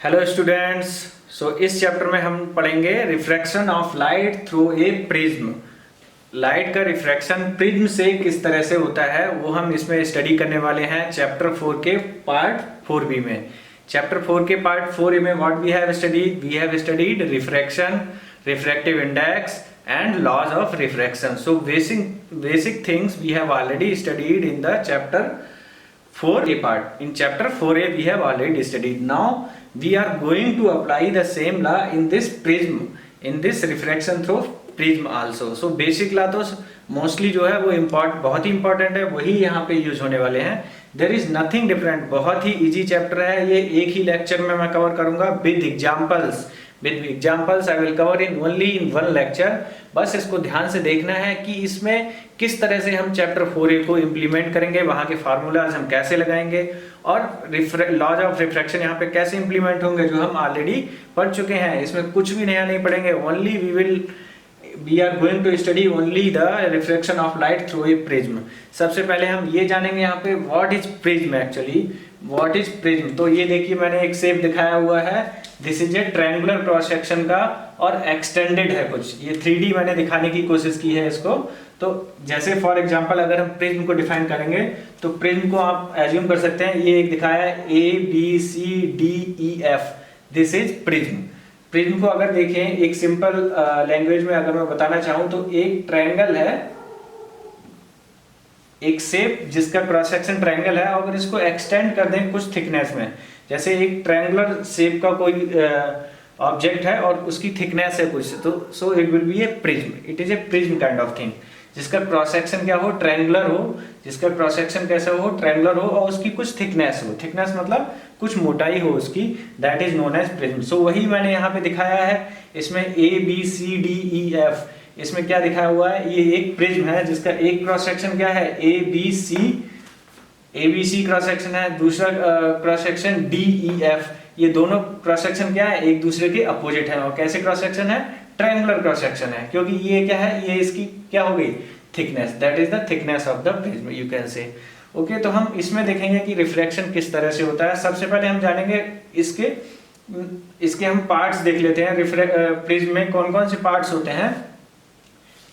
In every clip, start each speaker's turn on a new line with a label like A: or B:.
A: Hello students. इस chapter में हम पढ़ेंगे refraction of light through a prism. Light का रिफ्रैक्शन प्रिज्म से किस तरह से होता है वो हम इसमें स्टडी करने वाले हैं चैप्टर 4 के पार्ट 4 बी में। चैप्टर 4 के पार्ट 4 ए में what we have studied refraction, refractive index and laws of refraction. So basic things we have already studied in the chapter 4a part. In chapter 4a we have already studied. Now we are going to apply the same law in this prism, in this refraction through prism also. So basic law तो mostly जो है वो बहुत ही important है, वही यहाँ पे use होने वाले हैं. There is nothing different. बहुत ही easy chapter है ये, एक ही lecture में मैं cover करूँगा with examples. With examples I will cover in only in one lecture. बस इसको ध्यान से देखना है कि इसमें किस तरह से हम चैप्टर 4a को इम्प्लीमेंट करेंगे, वहाँ के फार्मूलाज हम कैसे लगाएंगे और लॉज ऑफ रिफ्रैक्शन यहाँ पे कैसे इम्प्लीमेंट होंगे जो हम ऑलरेडी पढ़ चुके हैं. इसमें कुछ भी नया नहीं पढ़ेंगे. Only we are going to study only the refraction of light through a prism. सबसे पहले हम ये जानेंगे यहाँ पे what is prism actually. What is prism? तो ये देखिए मैंने एक शेप दिखाया हुआ है. This is a triangular cross section का और एक्सटेंडेड है कुछ. ये 3D मैंने दिखाने की कोशिश की है इसको. तो जैसे फॉर एग्जांपल अगर हम प्रिज्म को डिफाइन करेंगे तो प्रिज्म को आप एज्यूम कर सकते हैं ये एक दिखाया है ABCDEF. This is prism. Prism को अगर देखें एक सिंपल लैंग्वेज में अगर मैं बताना चाहूं तो एक ट्रायंगल है, एक शेप जिसका क्रॉस सेक्शन ट्रायंगल है. अगर इसको एक्सटेंड कर दें कुछ थिकनेस में, जैसे एक ट्रायंगुलर शेप का कोई ऑब्जेक्ट है और उसकी थिकनेस है कुछ, तो सो it will B A prism. It is a prism kind of thing जिसका क्रॉस सेक्शन क्या हो, ट्रायंगुलर हो. जिसका क्रॉस सेक्शन कैसा हो, ट्रायंगुलर हो और उसकी कुछ थिकनेस हो. थिकनेस मतलब कुछ मोटाई हो उसकी. That is known as prism. So वही मैंने यहाँ पे दिखाया है. इसमें ABCDEF, इसमें क्या दिखाया हुआ है, ये एक प्रिज्म है जिसका एक क्रॉस सेक्शन क्या है ABC क्रॉस सेक्शन है, दूसरा क्रॉस सेक्शन DEF. ये दोनों क्रॉस सेक्शन क्या है, एक दूसरे के अपोजिट है. और कैसे क्रॉस सेक्शन है, ट्रायंगुलर क्रॉस सेक्शन है, क्योंकि ये क्या है, ये इसकी क्या हो गई, thickness. That is the thickness of the prism you can से. ओके, तो हम इसमें देखेंगे कि रिफ्लेक्शन किस तरह से होता है. सबसे पहले हम जानेंगे इसके हम पार्ट्स देख लेते हैं. प्रिज्म में कौन कौन से पार्ट्स होते हैं.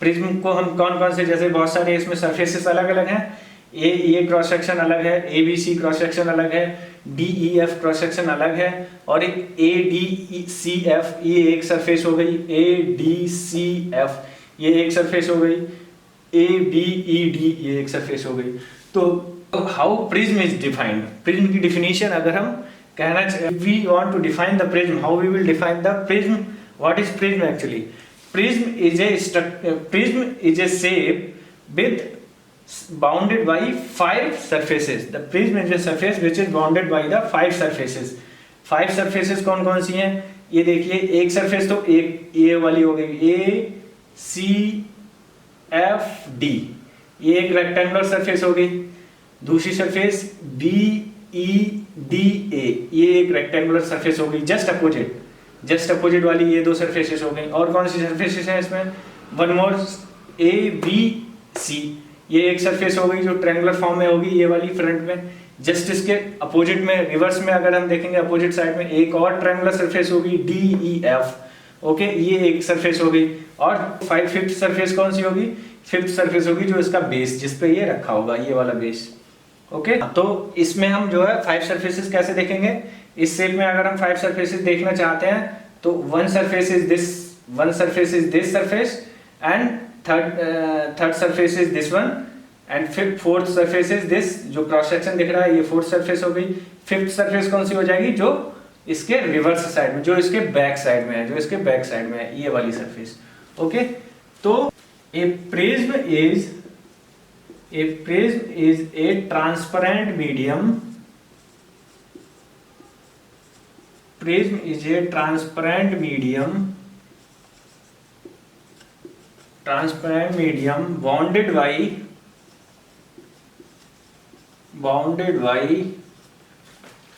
A: प्रिज्म को हम कौन कौन से, जैसे बहुत सारे इसमें सरफेसेस अलग अलग हैं. ये क्रॉस सेक्शन अलग है, ABC क्रॉस सेक्शन अलग है, DEF क्रॉस सेक्शन अलग है, और एक ADCF ये एक सरफेस हो गई. ADCF ये एक सरफेस हो गई. ABED ये एक सरफेस हो गई. तो how prism is defined. Prism की डिफिनीशन अगर हम कहना चाहिए, we want to define the prism, how we will define the prism. What is prism actually. Prism is a shape with bounded by 5 surfaces. The prism is a surface which is bounded by the 5 surfaces. 5 surfaces कौन कौन सी हैं, ये देखिए. एक surface तो एक ये वाली हो गई ACFD, ये एक रेक्टेंगुलर सरफेस हो गई. दूसरी सरफेस BEDA, ये एक रेक्टेंगुलर सरफेस हो गई. जस्ट अपोजिट वाली ये 2 सरफेसेस हो गई. और कौन सी सरफेसेस हैं इसमें, वन मोर ABC, ये एक सरफेस हो गई जो ट्रायंगुलर फॉर्म में होगी, ये वाली फ्रंट में. जस्ट इसके अपोजिट में, रिवर्स में अगर हम देखेंगे अपोजिट साइड में एक और ट्रायंगुलर सरफेस होगी DEF. ओके, ये एक सरफेस हो गई. और फिफ्थ सरफेस कौन सी होगी, फिफ्थ सरफेस होगी जो इसका बेस, जिस पे ये रखा होगा, ये वाला बेस. ओके, तो इसमें हम जो है 5 सरफेसेस कैसे देखेंगे. इस शेप में अगर हम 5 सरफेसेस देखना चाहते हैं तो one surface is this surface, and third surface is this one, and fourth surface is this. जो क्रॉस सेक्शन दिख रहा है ये फोर्थ सरफेस हो गई. फिफ्थ सरफेस कौन सी हो जाएगी, जो इसके रिवर्स साइड में, जो इसके बैक साइड में है, ये वाली सरफेस. ओके, तो a prism is a transparent medium. Prism is a transparent medium bounded by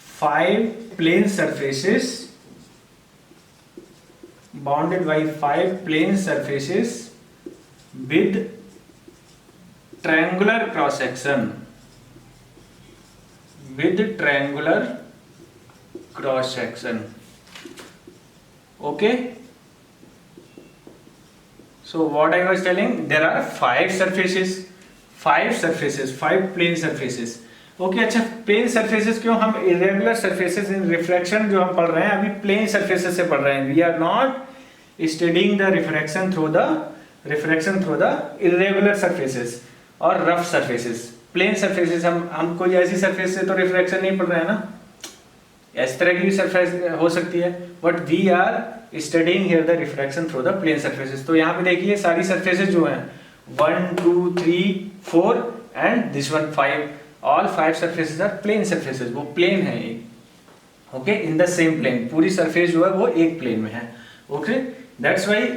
A: 5 plane surfaces with triangular cross section. With triangular cross section. Okay, so what I was telling, there are five plane surfaces. Okay, अच्छा plane surfaces क्यों? हम irregular surfaces इन reflection जो हम पढ़ रहे हैं अभी plane surfaces से पढ़ रहे हैं. We are not studying the refraction through the irregular surfaces और रफ सरफेसेस. प्लेन सरफेसेस हम कोई ऐसी सरफेस से तो रिफ्रैक्शन नहीं पढ़ रहे हैं ना, इस तरह की भी सरफेस हो सकती है, but we are studying here the refraction through the plane surfaces. तो यहाँ पे देखिए सारी सरफेसेस जो हैं 1 2 3 4 and this one 5, all 5 surfaces are plane surfaces. वो प्लेन है एक. Okay, in the same plane, पूरी सरफेस जो है वो एक प्लेन में है. ओके, दैट्स वाई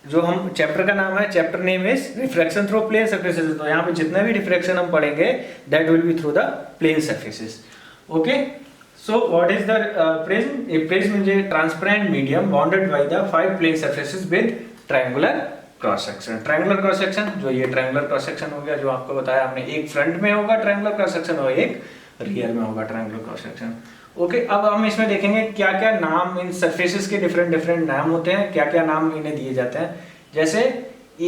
A: जो हम चैप्टर का नाम है, chapter name is refraction through plane surfaces. तो यहाँ पे जितना भी रिफ्रैक्शन हम पढ़ेंगे that will be through the plane surfaces. Okay, so what is the prism? A prism is a transparent medium bounded by the 5 plane surfaces with triangular cross section. triangular cross section जो ये triangular cross section हो गया, जो आपको बताया हमने, एक front में होगा triangular cross section और एक रियर में होगा triangular cross section. ओके, अब हम इसमें देखेंगे क्या क्या नाम इन सरफेसेस के डिफरेंट नाम होते हैं, क्या क्या नाम इन्हें दिए जाते हैं. जैसे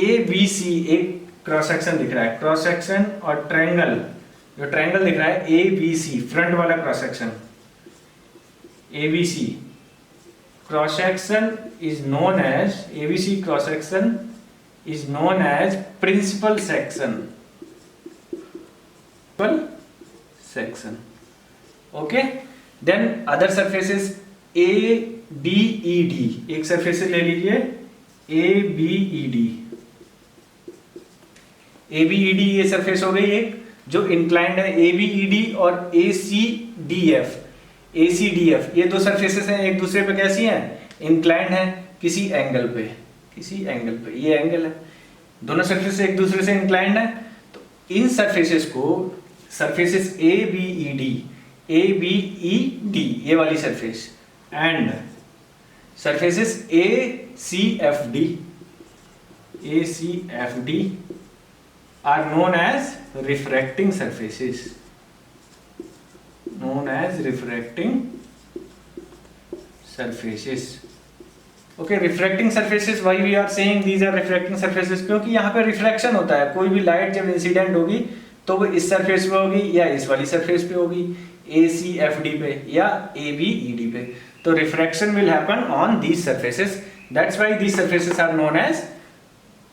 A: ABC एक क्रॉस सेक्शन दिख रहा है, क्रॉस सेक्शन, और ट्रायंगल, जो ट्रायंगल दिख रहा है ABC फ्रंट वाला cross section, ABC cross section is known as ABC cross section is known as principal section. Okay, then other surfaces ABED, एक सरफेस ले लीजिए ABED ये सरफेस हो गई एक जो इंक्लाइंड है. ABED और ACDF ये दो सरफेसेस हैं, एक दूसरे पे कैसी हैं? इंक्लाइंड है किसी एंगल पे. ये एंगल है, दोनों सरफेस एक दूसरे से इंक्लाइंड है. तो इन सरफेसेस को सरफेसेस ABED ये वाली surface and surfaces ACFD are known as refracting surfaces. Okay, refracting surfaces, why we are saying these are refracting surfaces? क्योंकि यहाँ पे रिफ्रैक्शन होता है. कोई भी लाइट जब इंसिडेंट होगी तो वो इस सरफेस पे होगी या इस वाली सरफेस पे होगी, ACFD पे या ABED पे. तो refraction will happen on these surfaces. That's why these surfaces are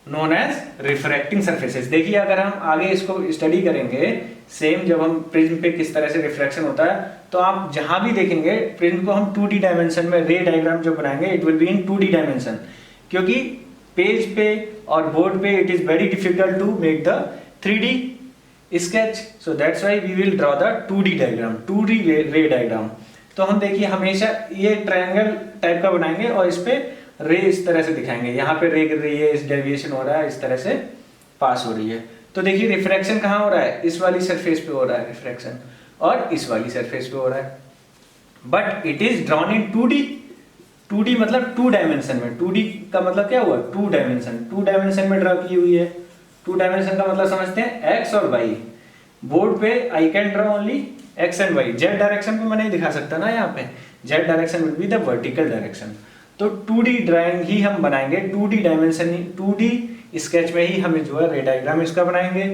A: known as refracting surfaces. देखिए अगर हम आगे इसको स्टडी करेंगे सेम, जब हम प्रिज्म पे किस तरह से रिफ्रैक्शन होता है, तो आप जहां भी देखेंगे प्रिज्म को हम 2D डायमेंशन में रे डायग्राम जो बनाएंगे it will be in 2D dimension. क्योंकि पेज पे और बोर्ड पे it is very difficult to make the 3D sketch. So that's why we will draw the 2D diagram, 2D ray diagram. तो हम देखिए हमेशा ये ट्रायंगल टाइप का बनाएंगे और इस पे रे इस तरह से दिखाएंगे. यहाँ पे रे गिर रही है, इस डेविएशन हो रहा है, इस तरह से पास हो रही है. तो देखिए रिफ्रैक्शन कहाँ हो रहा है? इस वाली सरफेस पे हो रहा है रिफ्रैक्शन, और इस वाली सरफेस पे हो रहा है. But it is drawn in 2D मतलब 2 डायमेंशन में. 2D का मतलब क्या हुआ? 2 डायमेंशन में ड्रॉ की हुई है. 2 डायमेंशन का मतलब समझते हैं x और y. बोर्ड पे I can draw only x and y. z direction पे मैं नहीं दिखा सकता ना. यहाँ पे z direction will be the vertical direction. तो 2D ड्राइंग ही हम बनाएंगे, 2D डायमेंशन, 2D स्केच में ही हम जो है रे डायग्राम इसका बनाएंगे.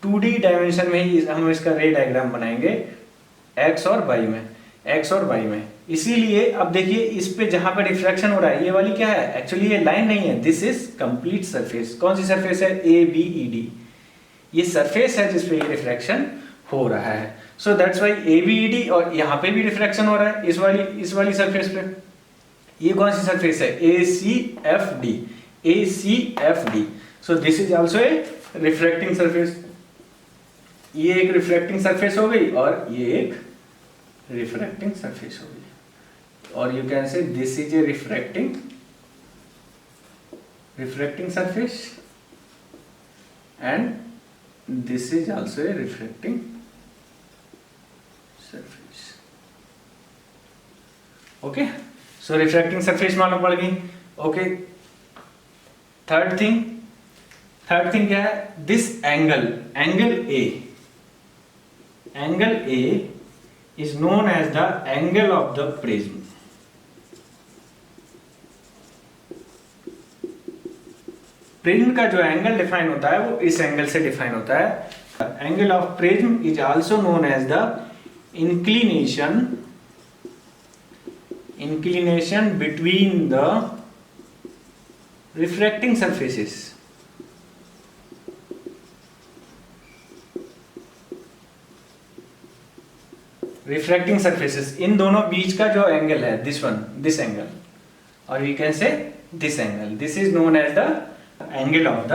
A: 2D डायमेंशन में ही हम इसका रे डायग्राम बनाएंगे x और y में. इसीलिए अब देखिए इस पे जहां पे रिफ्रैक्शन हो रहा है, ये वाली क्या है? एक्चुअली ये लाइन नहीं है, दिस इज कंप्लीट सरफेस. कौन सी सरफेस है? ABED. ये सरफेस है जिसपे ये रिफ्रैक्शन हो रहा है. सो दैट्स व्हाई ABED, और यहाँ पे भी रिफ्रैक्शन हो रहा है इस वाली सरफेस पे. ये कौन सी सरफेस है? ACFD. So this is also a refracting surface. ये एक रिफ्रैक्टिंग सरफेस हो गई और ये एक रिफ्रैक्टिंग सरफेस हो गई. और you can say this is A refracting surface and this is also a refracting surface. Okay, so refracting surface मालूम पड़ गई. ओके, थर्ड थिंग क्या है? This angle A is known as the angle of the prism. Prism का जो angle define होता है वो इस एंगल से डिफाइन होता है। Angle of prism is also known as the inclination between the refracting surfaces। Refracting surfaces, इन दोनों बीच का जो एंगल है, दिस एंगल, और we can say this angle, this is known as the angle of the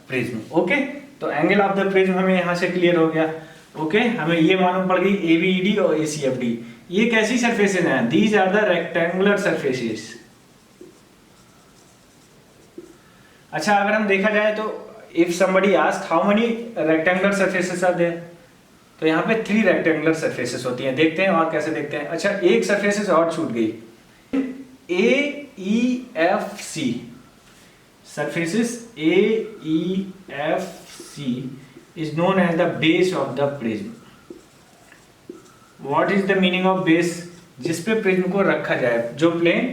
A: prism. Okay, तो angle of the prism हमें यहां से क्लियर हो गया। ओके, हमें ये मालूम पड़ गई एबीईडी और एसीएफडी। ये कैसी सरफेसेस हैं? These are the rectangular surfaces. अच्छा, अगर हम देखा जाए तो if somebody ask how many rectangular surfaces are there, तो यहाँ पे 3 रेक्टेंगुलर सरफेसेस होती हैं। देखते हैं और कैसे देखते हैं। अच्छा, एक सरफेसेस और छूट गई, AEFC surfaces AEFC is known as the base of the prism। What is the meaning of base? जिस पे प्रिज्म को रखा जाए, जो प्लेन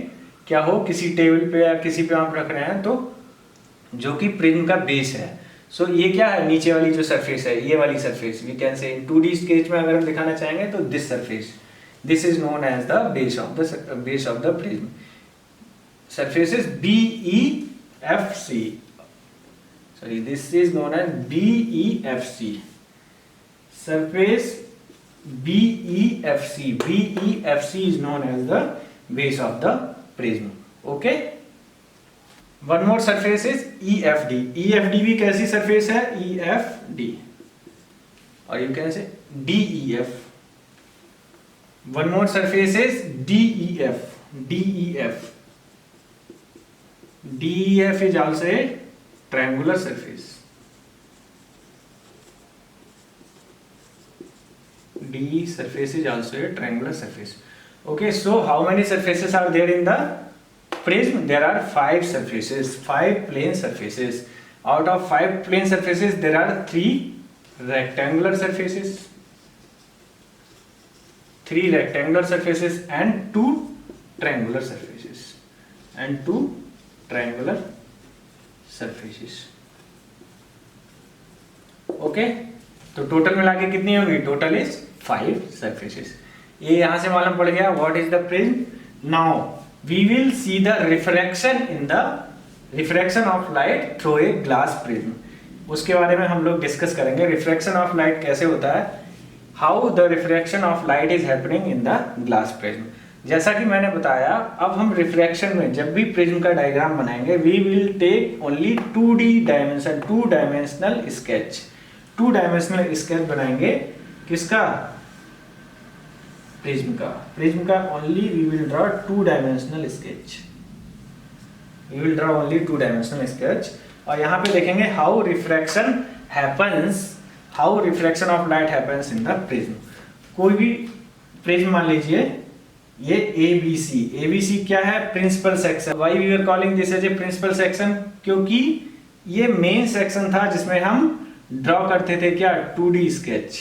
A: क्या हो, किसी टेबल पे या किसी पे आप रख रहे हैं, तो जो कि प्रिज्म का बेस है। सो ये क्या है? नीचे वाली जो सरफेस है, ये वाली सरफेस, वी कैन से इन 2D स्केच में अगर हम दिखाना चाहेंगे तो this surface, this is known as the base of the prism. Surfaces BEFC, sorry, this is known as BEFC, surface BEFC is known as the base of the prism। okay, one more surface is EFD भी कैसी surface है? EFD, और you can say DEF। one more surface is DEF is also a triangular surface। D surface is also a triangular surface। okay, so how many surfaces are there in the prism? There are 5 surfaces, 5 plane surfaces। out of 5 plane surfaces there are 3 rectangular surfaces, 3 rectangular surfaces and 2 triangular surfaces, ओके, तो total मिला के कितनी होगी? Total is 5 surfaces. ये यहां से मालूम पड़ गया what is the prism. Now we will see the refraction of light through a glass prism. उसके बारे में हम लोग डिस्कस करेंगे। रिफ्रैक्शन ऑफ लाइट कैसे होता है, how the refraction of light is happening in the glass prism. जैसा कि मैंने बताया, अब हम रिफ्रैक्शन में जब भी प्रिज्म का डायग्राम बनाएंगे, we will take only 2D dimension, 2 dimensional sketch, 2 dimensional sketch बनाएंगे। किसका? प्रिज्म का only we will draw 2 dimensional sketch. और यहाँ पे देखेंगे how refraction of light happens in the prism. कोई भी प्रिज्म मान लीजिए, ये ABC क्या है? Principal section. Why we are calling this as a principal section? क्योंकि ये मेन सेक्शन था जिसमें हम ड्रॉ करते थे क्या? 2D sketch.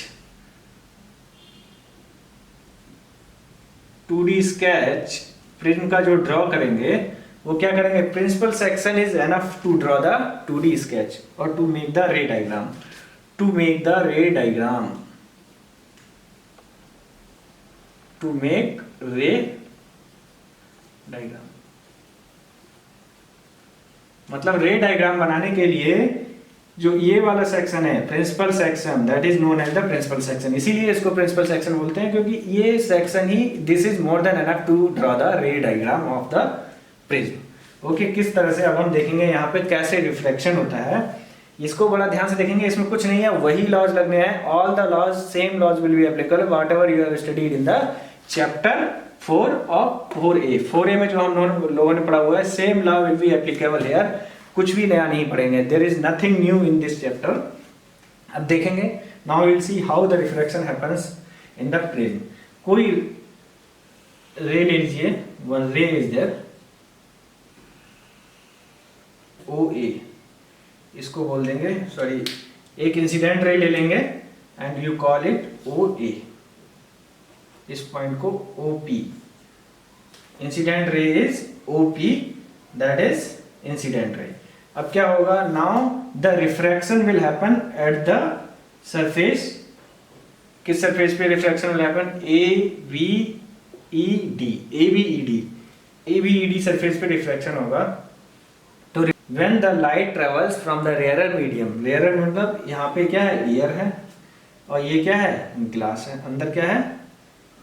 A: 2D sketch prism का जो ड्रॉ करेंगे वो क्या करेंगे? Principal section is enough to draw the 2D sketch और to make the ray diagram. मतलब रे डायग्राम बनाने के लिए जो ये वाला सेक्शन है, principal section, that is known as the principal section. इसीलिए इसको प्रिंसिपल सेक्शन बोलते हैं, क्योंकि ये सेक्शन ही, this is more than enough to draw the ray diagram of the prism. Okay, किस तरह से अब हम देखेंगे यहाँ पे कैसे रिफ्लेक्शन होता है। इसको बड़ा ध्यान से देखेंगे, इसमें कुछ नहीं है, वही लॉज लगने हैं। All the laws, same laws will be applicable whatever you have studied in the chapter 4 और 4A। 4A में जो हम लोगों ने पढ़ा हुआ है, same law will be applicable here. कुछ भी नया नहीं पढ़ेंगे, there is nothing new in this chapter. अब देखेंगे, now we will see how the reflection happens in the prism. कोई रे ले लीजिए, वन रे इज देयर OA, इसको बोल देंगे, सॉरी, एक इंसिडेंट रे ले लेंगे and you call it OA। इस पॉइंट को OP, incident ray is OP, that is incident ray. अब क्या होगा, now the refraction will happen at the surface, किस सरफेस पे refraction will happen, A B E D, A B E D, A B E D surface पे refraction होगा। तो when the light travels from the rarer medium, rarer मतलब यहाँ पे क्या है, एयर है, और ये क्या है, ग्लास है, अंदर क्या है,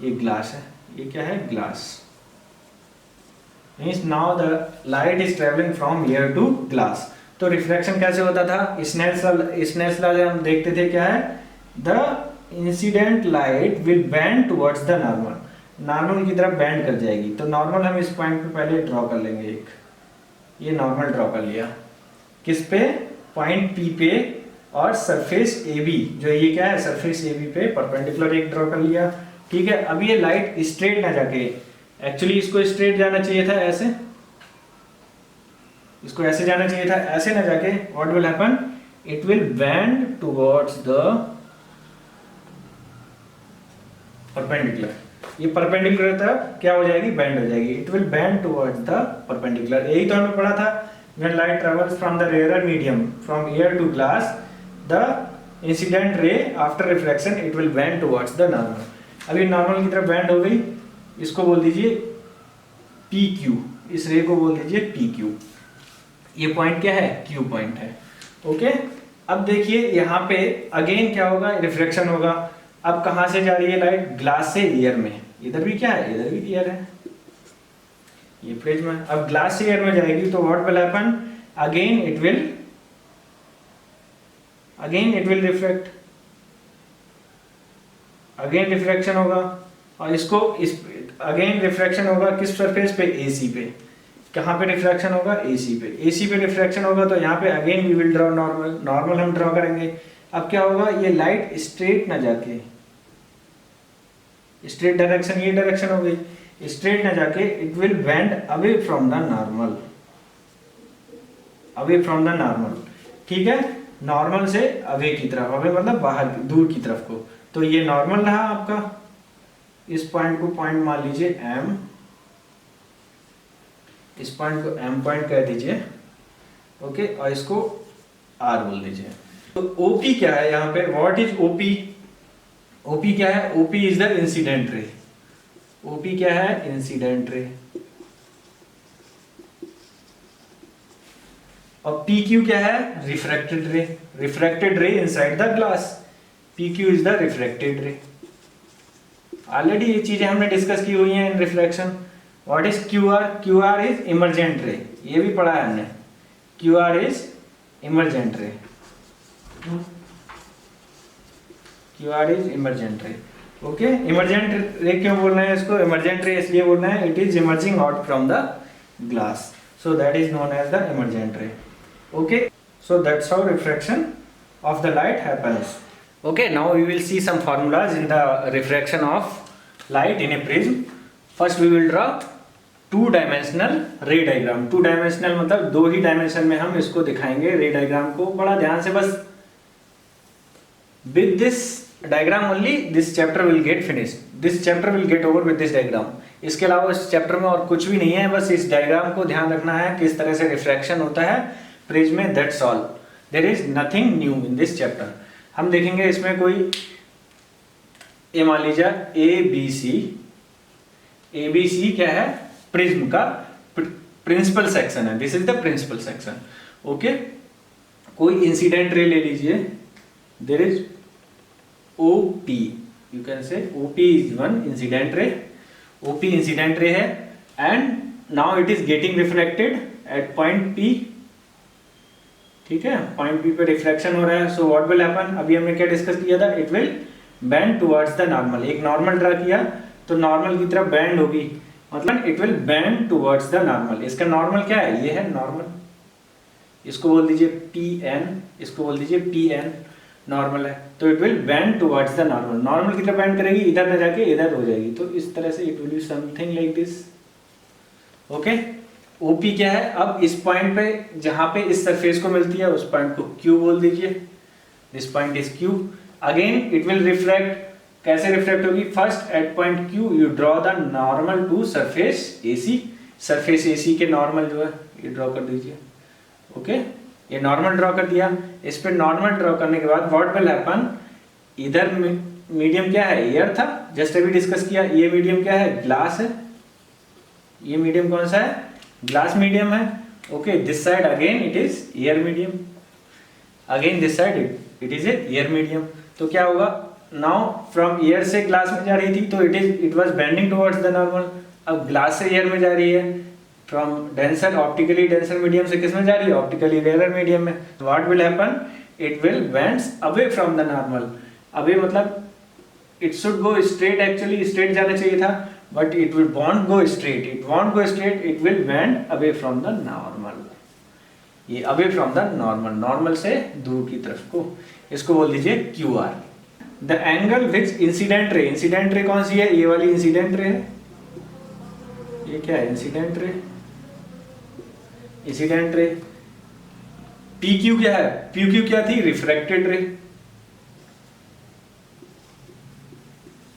A: ये ग्लास है, ये क्या है, glass, means now the light is travelling from air to glass. तो रिफ्रैक्शन कैसे होता था, स्नेल्स लॉ हम देखते थे, क्या है, the incident light will bend towards the normal, normal की तरफ बेंड कर जाएगी। तो नॉर्मल हम इस पॉइंट पे पहले ड्रॉ कर लेंगे, एक ये नॉर्मल ड्रॉ कर लिया, किस पे, पॉइंट पी पे, और सरफेस ए बी, जो ये क्या है, सरफेस ए बी पे परपेंडिकुलर एक ड्रॉ कर लिया, ठीक है। अब ये लाइट स्ट्रेट ना जाके, एक्चुअली इसको स्ट्रेट जाना चाहिए था, ऐसे, इसको ऐसे जाना चाहिए था, ऐसे ना जाके what will happen, it will bend towards the perpendicular, ये परपेंडिकुलर तरफ क्या हो जाएगी, बेंड हो जाएगी, it will bend towards the perpendicular. यही तो हमने पढ़ा था, when light travels from the rarer medium from air to glass, the incident ray after refraction it will bend towards the normal. अभी नॉर्मल की तरफ बेंड हो गई, इसको बोल दीजिए पी क्यू, इस रे को बोल दीजिए पी क्यू, ये पॉइंट क्या है, क्यू पॉइंट है, ओके। अब देखिए यहाँ पे अगेन क्या होगा, रिफ्रैक्शन होगा। अब कहां से जा रही है लाइट, ग्लास से एयर में, इधर भी क्या है, इधर भी एयर है, ये प्रिज्म है। अब ग्लास से एयर में जाएगी तो what will happen, again it will reflect, again refraction होगा, और इसको इस अगेन रिफ्रैक्शन होगा किस सरफेस पे, एसी पे। कहाँ पे रिफ्रैक्शन होगा, एसी पे, एसी पे रिफ्रैक्शन होगा, तो यहाँ पे again we will draw normal, normal हम ड्रॉ करेंगे। अब क्या होगा, ये लाइट स्ट्रेट ना जाके, स्ट्रेट डायरेक्शन ये डायरेक्शन हो गई, स्ट्रेट ना जाके it will bend away from the normal, away from the normal, ठीक है, नॉर्मल से अवे की तरफ, अवे मतलब बाहर दूर की तरफ को। तो ये नॉर्मल रहा आपका, इस पॉइंट को पॉइंट मान लीजिए एम, इस पॉइंट को एम पॉइंट कह दीजिए, ओके, और इसको आर बोल दीजिए। तो ओपी क्या है यहाँ पे, व्हाट इज ओपी, ओपी क्या है, OP is the incident ray, OP क्या है, इंसिडेंट रे, और पी क्यू क्या है, रिफ्रैक्टेड रे, रिफ्रैक्टेड रे inside the glass, P Q is the refracted रे। ऑलरेडी ये चीजें हमने डिस्कस की हुई हैं इन reflection. What is Q R, Q R is emergent ray, ये भी पढ़ा है हमने, Q R is emergent ray, Q R is emergent ray, okay. Emergent ray क्यों बोल रहे हैं इसको, इमरजेंट रे इसलिए बोल रहे हैं, it is emerging out from the glass, so that is known as the emergent ray, okay. So that's how refraction of the light happens. Okay, now we will see some formulas in the refraction of light in a prism. First we will draw two dimensional ray diagram. Two dimensional मतलब दो ही dimension में हम इसको दिखाएंगे रे diagram को, बड़ा ध्यान से बस। With this diagram only this chapter will get finished. This chapter will get over with this diagram. इसके अलावा इस चैप्टर में और कुछ भी नहीं है, बस इस डायग्राम को ध्यान रखना है किस तरह से रिफ्रैक्शन होता है प्रिज्म में, that's all. There is nothing new in this chapter. हम देखेंगे इसमें कोई ये मान लीजिए ए बी सी क्या है, प्रिज्म का प्रिंसिपल सेक्शन है, this is the principal section, okay. कोई इंसिडेंट रे ले लीजिए, there is OP, you can say OP is one incident ray, OP incident ray है, and now it is getting reflected at point P, ठीक है, point P पे reflection हो रहा है। सो व्हाट विल हैपन, अभी हमने क्या डिस्कस किया था, it will bend towards the normal, एक नॉर्मल ड्रा किया तो नॉर्मल की तरफ बेंड होगी, मतलब it will bend towards the normal. इसका नॉर्मल क्या है, ये है नॉर्मल, इसको बोल दीजिए पी एन, इसको बोल दीजिए पी एन, नॉर्मल है, तो it will bend towards the normal, normal की तरफ बेंड करेगी, इधर न जाके इधर हो जाएगी, तो इस तरह से it will be something like this, okay. OP क्या है, अब इस पॉइंट पे जहां पे इस सरफेस को मिलती है उस पॉइंट को क्यू बोल दीजिए, this point is Q. Again it will reflect, कैसे रिफ्लेक्ट होगी, first at point Q you draw the normal to surface AC, surface AC के नॉर्मल जो है ये ड्रॉ कर दीजिए, ओके। ये नॉर्मल ड्रॉ कर दिया। इस पे नॉर्मल ड्रॉ करने के बाद व्हाट विल हैपन, इधर मीडियम क्या है, एयर था, जस्ट अभी डिस्कस किया। ये मीडियम क्या है, ग्लास है। ये मीडियम कौन सा है, ग्लास मीडियम है। Okay, this side again it is air medium, again this side it is a air medium. तो क्या होगा, नाउ फ्रॉम एयर से ग्लास में जा रही थी तो it was bending towards the normal. अब ग्लास से एयर में जा रही है, from denser optically denser medium से किस में जा रही है, ऑप्टिकली रेयर मीडियम में। What will happen, it will bends away from the normal. Away मतलब it should go straight, actually straight जाना चाहिए था, but it will won't go straight, it won't go straight, it will bend away from the normal. ये away from the normal, normal से दूर की तरफ को, इसको बोल दीजिए Q R. The angle which incident ray, incident ray कौन सी है, ये वाली इंसिडेंट रे है। ये क्या है, इंसिडेंट रे, इंसिडेंट रे। पी क्यू क्या है, पी क्यू क्या थी, रिफ्रैक्टेड रे।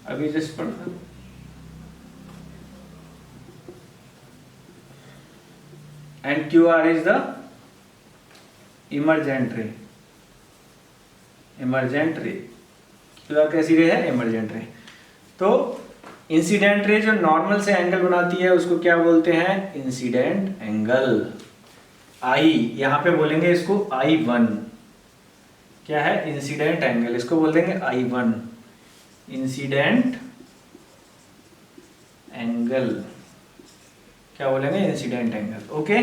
A: अभी जस्ट पढ़ना, and Q R is the emergent रे, इमरजेंट रे। क्यू आर कैसी रे है, इमरजेंट रे। तो इंसिडेंट रे जो नॉर्मल से एंगल बनाती है उसको क्या बोलते हैं, इंसिडेंट एंगल। आई, यहां पे बोलेंगे इसको I1, क्या है, इंसिडेंट एंगल, इसको बोल देंगे I1, इंसिडेंट एंगल, क्या बोलेंगे, इंसिडेंट एंगल। ओके,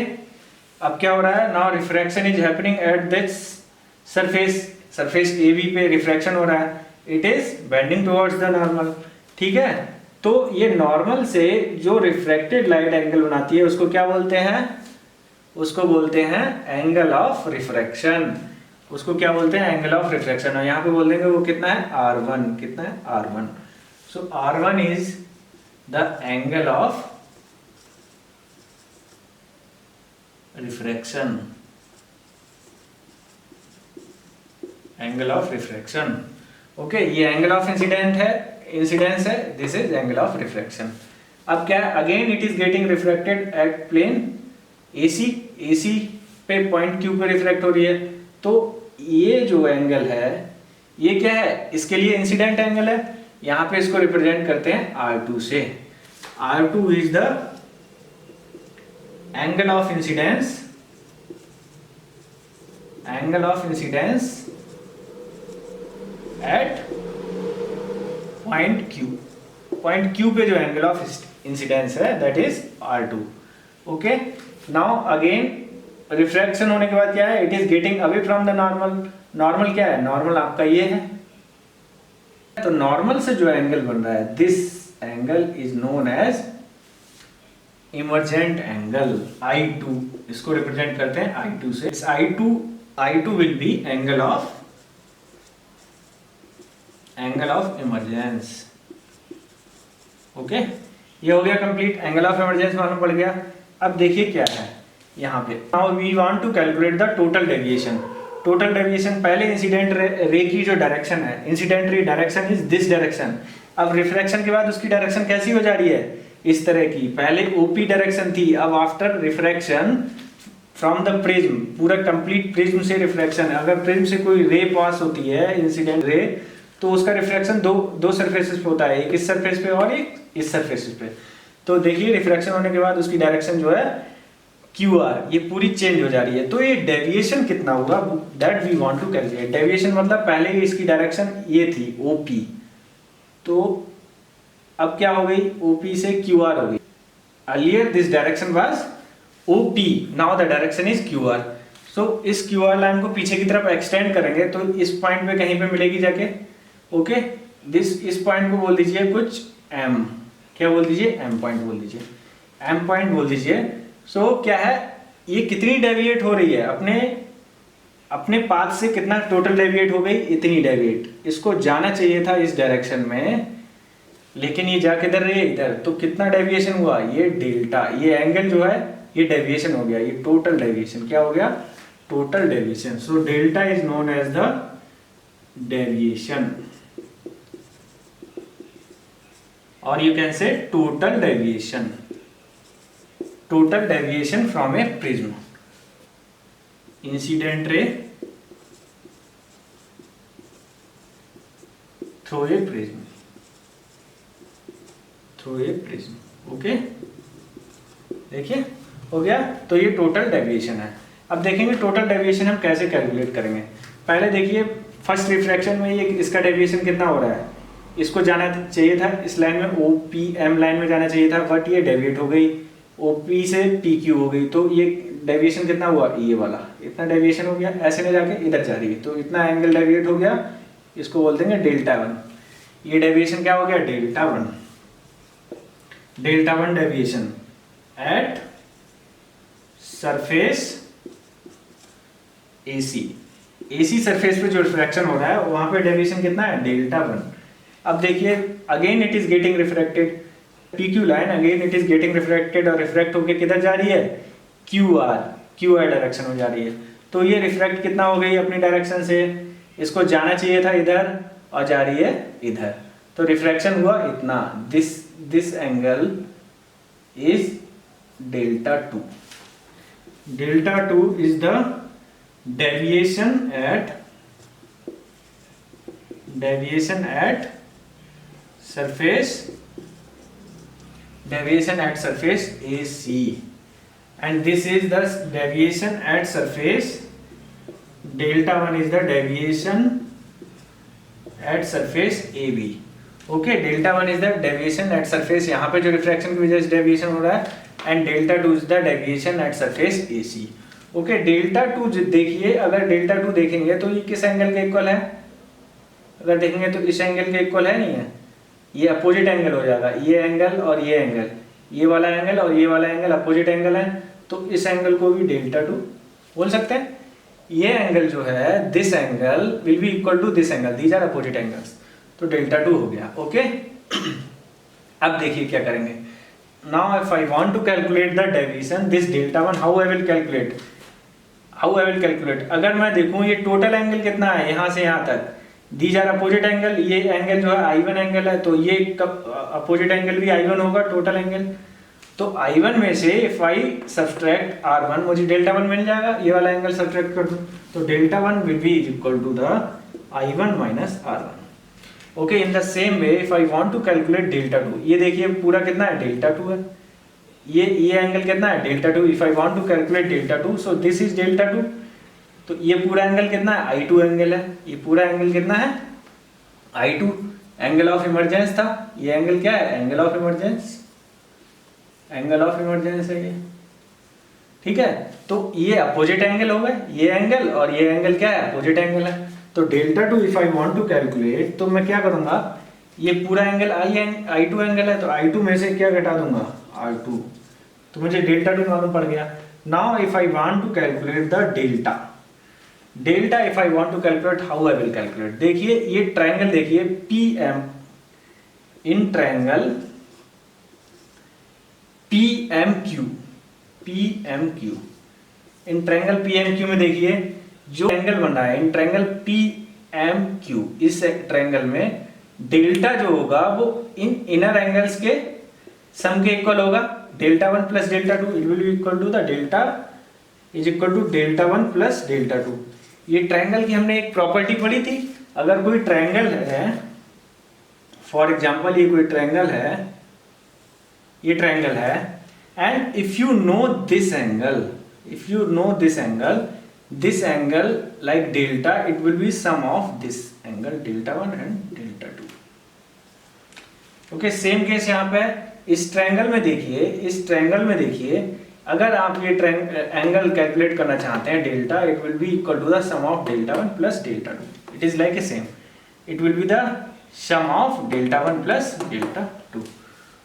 A: अब क्या हो रहा है, now refraction is happening at this surface, surface AB पे रिफ्रैक्शन हो रहा है, it is bending towards the normal. ठीक है, तो ये नॉर्मल से जो रिफ्रैक्टेड लाइट एंगल बनाती है उसको क्या बोलते हैं, उसको बोलते हैं एंगल ऑफ रिफ्रैक्शन। उसको क्या बोलते हैं, एंगल ऑफ रिफ्रैक्शन। और यहाँ पे बोल देंगे वो कितना है, R1, कितना है, R1। So R1 is the angle of refraction, angle of refraction. Okay, ये एंगल ऑफ इंसिडेंट है, इंसिडेंस है, this is angle of refraction. अब क्या है, again it is getting refracted at plane AC, AC पे point Q पे refract हो रही है। तो ये जो एंगल है ये क्या है, इसके लिए इंसिडेंट एंगल है। यहां पे इसको रिप्रेजेंट करते हैं R2 से। R2 is the angle of incidence, angle of incidence at point Q। Point Q पे जो एंगल ऑफ इंसिडेंस है that is R2। Okay, now again refraction होने के बाद क्या है, it is getting away from the normal. Normal क्या है, नॉर्मल आपका ये है। तो नॉर्मल से जो एंगल बन रहा है, this angle is known as emergent angle I2, इसको रिप्रेजेंट करते हैं I2 से। इस I2 will be angle of emergence. Okay, ये हो गया कंप्लीट, एंगल ऑफ इमरजेंस मालूम पड़ गया। अब देखिए क्या है यहाँ पे, now we want to calculate the total deviation. Total deviation, पहले इंसिडेंट रे की जो डायरेक्शन है, incident ray direction is this direction. अब रिफ्रैक्शन के बाद उसकी डायरेक्शन कैसी हो जा रही है, इस तरह की। पहले OP डायरेक्शन थी, अब after refraction from the prism, पूरा कंप्लीट प्रिज्म से रिफ्रैक्शन है। अगर प्रिज्म से कोई रे पास होती है, इंसिडेंट रे, तो उसका रिफ्रैक्शन दो सरफेसेस पे होता है, एक इस सरफेस पे और एक इस सरफेस पे। तो देखिए रिफ्रैक्शन होने के बाद उसकी डायरेक्शन जो है QR, ये पूरी चेंज हो जा रही है। तो ये डेविएशन कितना होगा, that we want to calculate. Deviation मतलब पहले इसकी डायरेक्शन ये थी OP, तो अब क्या हो गई, OP से QR हो गई। Earlier this direction was OP, now the direction is QR। सो इस QR लाइन को पीछे की तरफ एक्सटेंड करेंगे तो इस पॉइंट पे कहीं पे मिलेगी जाके। ओके, इस पॉइंट को बोल दीजिए कुछ M, क्या बोल दीजिए, M पॉइंट बोल दीजिए, M पॉइंट बोल दीजिए। सो क्या है, ये कितनी डेविएट हो रही है, अपने पाथ से कितना टोटल डेविएट हो गई, इतनी डेविएट। इसको जाना चाहिए था इस डायरेक्शन में, लेकिन ये जाके इधर रही है इधर, तो कितना डेविएशन हुआ, ये डेल्टा, ये एंगल जो है ये डेविएशन हो गया, ये टोटल डेविएशन क्या हो गया, total deviation. So delta is known as the deviation, और you can say total deviation, total deviation from a prism. Incident ray through a prism, through a prism. Okay, देखिए हो गया। तो ये टोटल डेविएशन है। अब देखेंगे टोटल डेविएशन हम कैसे कैलकुलेट करेंगे। पहले देखिए फर्स्ट रिफ्रैक्शन में ये इसका डेविएशन कितना हो रहा है, इसको जाना चाहिए था इस लाइन में, ओ पी एम लाइन में जाना चाहिए था, बट ये डेविएट हो गई, ओ पी से पी क्यू हो गई, तो ये डेविएशन कितना हुआ, ये वाला इतना डेविएशन हो गया, ऐसे में जाके इधर जा रही है, तो इतना एंगल डेविएट हो गया, इसको बोल देंगे डेल्टा वन। ये डेविएशन क्या हो गया, delta one, delta one deviation at surface AC, AC surface पे जो रिफ्रैक्शन हो रहा है वहां पे डेविएशन कितना है, डेल्टा वन। अब देखिए again it is getting refracted, P Q line again it is getting refracted और रिफ्रैक्ट होकर किधर जा रही है, क्यू आर डायरेक्शन में जा रही है। तो ये रिफ्रैक्ट कितना हो गई अपनी डायरेक्शन से, इसको जाना चाहिए था इधर और जा रही है इधर, तो रिफ्रैक्शन हुआ इतना, this angle is delta two. Delta two is the deviation at surface, deviation at surface AC, and this is the deviation at surface, delta 1 is the deviation at surface AB. okay, delta 1 is the deviation at surface, यहाँ पे जो refraction की वजह से deviation हो रहा है, and delta 2 is the deviation at surface AC. okay, delta 2 देखिए, अगर delta 2 देखेंगे तो ये किस एंगल के इक्वल है, अगर देखेंगे तो इस एंगल के इक्वल है, नहीं है, ये अपोजिट एंगल हो जाएगा, ये एंगल और ये एंगल, ये वाला एंगल और ये वाला एंगल अपोजिट एंगल है, तो इस एंगल को भी डेल्टा टू बोल सकते हैं। ये एंगल जो है, this angle will be equal to this angle, these are opposite angles, तो डेल्टा टू हो गया। ओके, अब देखिए क्या करेंगे। Now if I want to calculate the deviation this delta one, how I will calculate, अगर मैं देखूं ये टोटल एंगल कितना है यहाँ से यहाँ तक, दीज आर अपोजिट एंगल, ये एंगल जो है I1 एंगल है, तो ये अपोजिट एंगल भी I1 होगा टोटल एंगल, तो I1 में से इफ आई सब्सट्रैक्ट R1 मुझे डेल्टा वन मिल जाएगा, ये वाला एंगल सब्सट्रैक्ट कर दूं तो delta one will be equal to the I1 minus R1। Okay, in the same way if I want to calculate delta two, ये देखिए पूरा कितना है, डेल्टा टू है, ये एंगल कितना है, delta two. If I want to calculate delta two, so this is delta two, तो ये पूरा एंगल कितना है, I2 एंगल है, ये पूरा एंगल कितना है, I2 एंगल ऑफ इमरजेंस था, ये एंगल क्या है, angle of emergence, angle of emergence है ये, ठीक है। तो ये अपोजिट एंगल हो गए, ये एंगल और ये एंगल क्या है, अपोजिट एंगल है। तो delta two if I want to calculate, तो मैं क्या करूंगा, ये पूरा एंगल I2 एंगल है, तो I2 में से क्या घटा दूंगा, R2, तो मुझे डेल्टा टू मालूम पड़ गया। Now if I want to calculate the delta if I want to calculate, how I will calculate. देखिए ये ट्रायंगल देखिए PM, in triangle PMQ, in triangle PMQ में देखिए जो एंगल बन रहा है, इन ट्रायंगल PMQ, इस ट्रायंगल में डेल्टा जो होगा वो इन इनर एंगल्स के सम के इक्वल होगा, delta one plus delta two, it will be equal to the delta is equal to delta one plus delta two. ये ट्रायंगल की हमने एक प्रॉपर्टी पढ़ी थी, अगर कोई ट्रायंगल है, फॉर एग्जांपल ये कोई ट्रायंगल है, ये ट्रायंगल है, and if you know this angle like delta, it will be sum of this angle delta one and delta two. Okay, same case यहाँ पे इस ट्रायंगल में देखिए, अगर आप ये एंगल कैलकुलेट करना चाहते हैं delta, it will be equal to the sum of delta one plus delta two, it is like a same, it will be the sum of delta one plus delta two.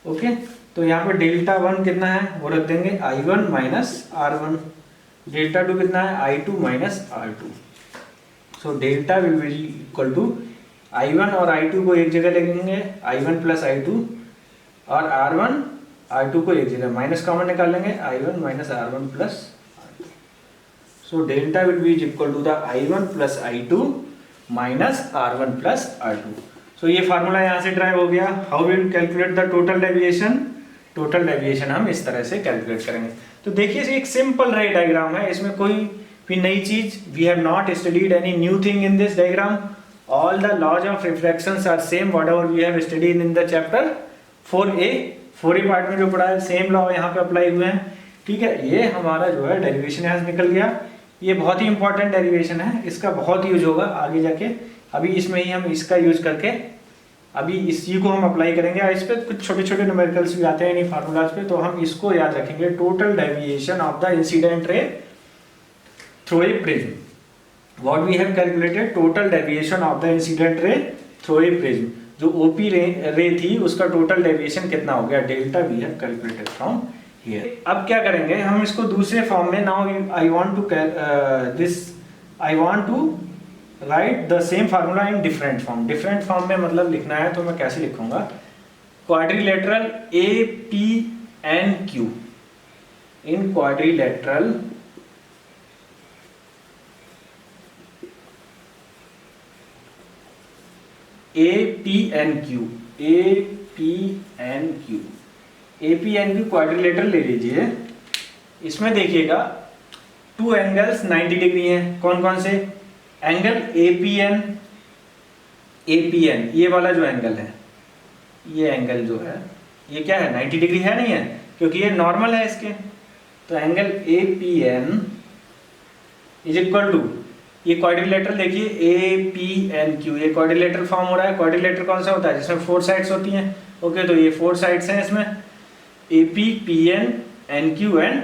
A: Okay, तो यहाँ पे delta one कितना है वो रख देंगे I1 minus R1, delta two कितना है I2 minus R2, so delta will be equal to I1 और I2 को एक जगह लेंगे, I1 प्लस I2, और R1 R2 को एक जगह माइनस कॉमन निकाल लेंगे, I1 minus R1 plus R2, so delta will be equal to the I1 plus I2 minus R1 plus R2। So ये फार्मूला यहाँ से ड्राइव हो गया। How will calculate the total deviation हम इस तरह से कैलकुलेट करेंगे। तो देखिए एक सिंपल रे डायग्राम है, इसमें कोई कोई नई चीज, we have not studied any new thing in this diagram, all the laws of refractions are same whatever we have studied in the chapter 4A। 4A part में जो पढ़ा है सेम लॉ यहाँ पे अप्लाई हुए हैं, ठीक है। ये हमारा जो है डेरिवेशन यहाँ से निकल गया। ये बहुत ही इंपॉर्टेंट डेरिवेशन है, इसका बहुत यूज होगा आगे जाके। अभी इसमें ही हम इसका यूज करके अभी इसी को हम अप्लाई करेंगे। इस पे कुछ छोटे छोटे न्यूमेरिकल्स भी आते हैं इन फार्मूलाज पे, तो हम इसको याद रखेंगे। Total deviation of the incident ray through a prism, what we have calculated, total deviation of the incident ray through a prism. जो ओपी रे थी उसका टोटल डेविएशन कितना हो गया, delta we have calculated from here. अब क्या करेंगे हम इसको दूसरे फॉर्म में, now I want to write the same formula in different form. Different form में मतलब लिखना है तो मैं कैसे लिखूंगा, quadrilateral A P N Q, in quadrilateral A P N Q, A P N Q, A P N Q quadrilateral ले लीजिए। इसमें देखिएगा टू एंगल्स 90 डिग्री हैं, कौन कौन से, एंगल एपीएन, एपीएन ये वाला जो एंगल है, ये एंगल जो है ये क्या है 90 डिग्री है, नहीं है, क्योंकि ये नॉर्मल है इसके। तो angle APN is equal to, ये क्वाड्रिलेटरल देखिए एपीएनक्यू, ये क्वाड्रिलेटरल फॉर्म हो रहा है। क्वाड्रिलेटरल कौन सा होता है, जिसमें 4 साइड्स होती हैं। ओके, तो ये 4 साइड्स हैं इसमें, AP PN NQ and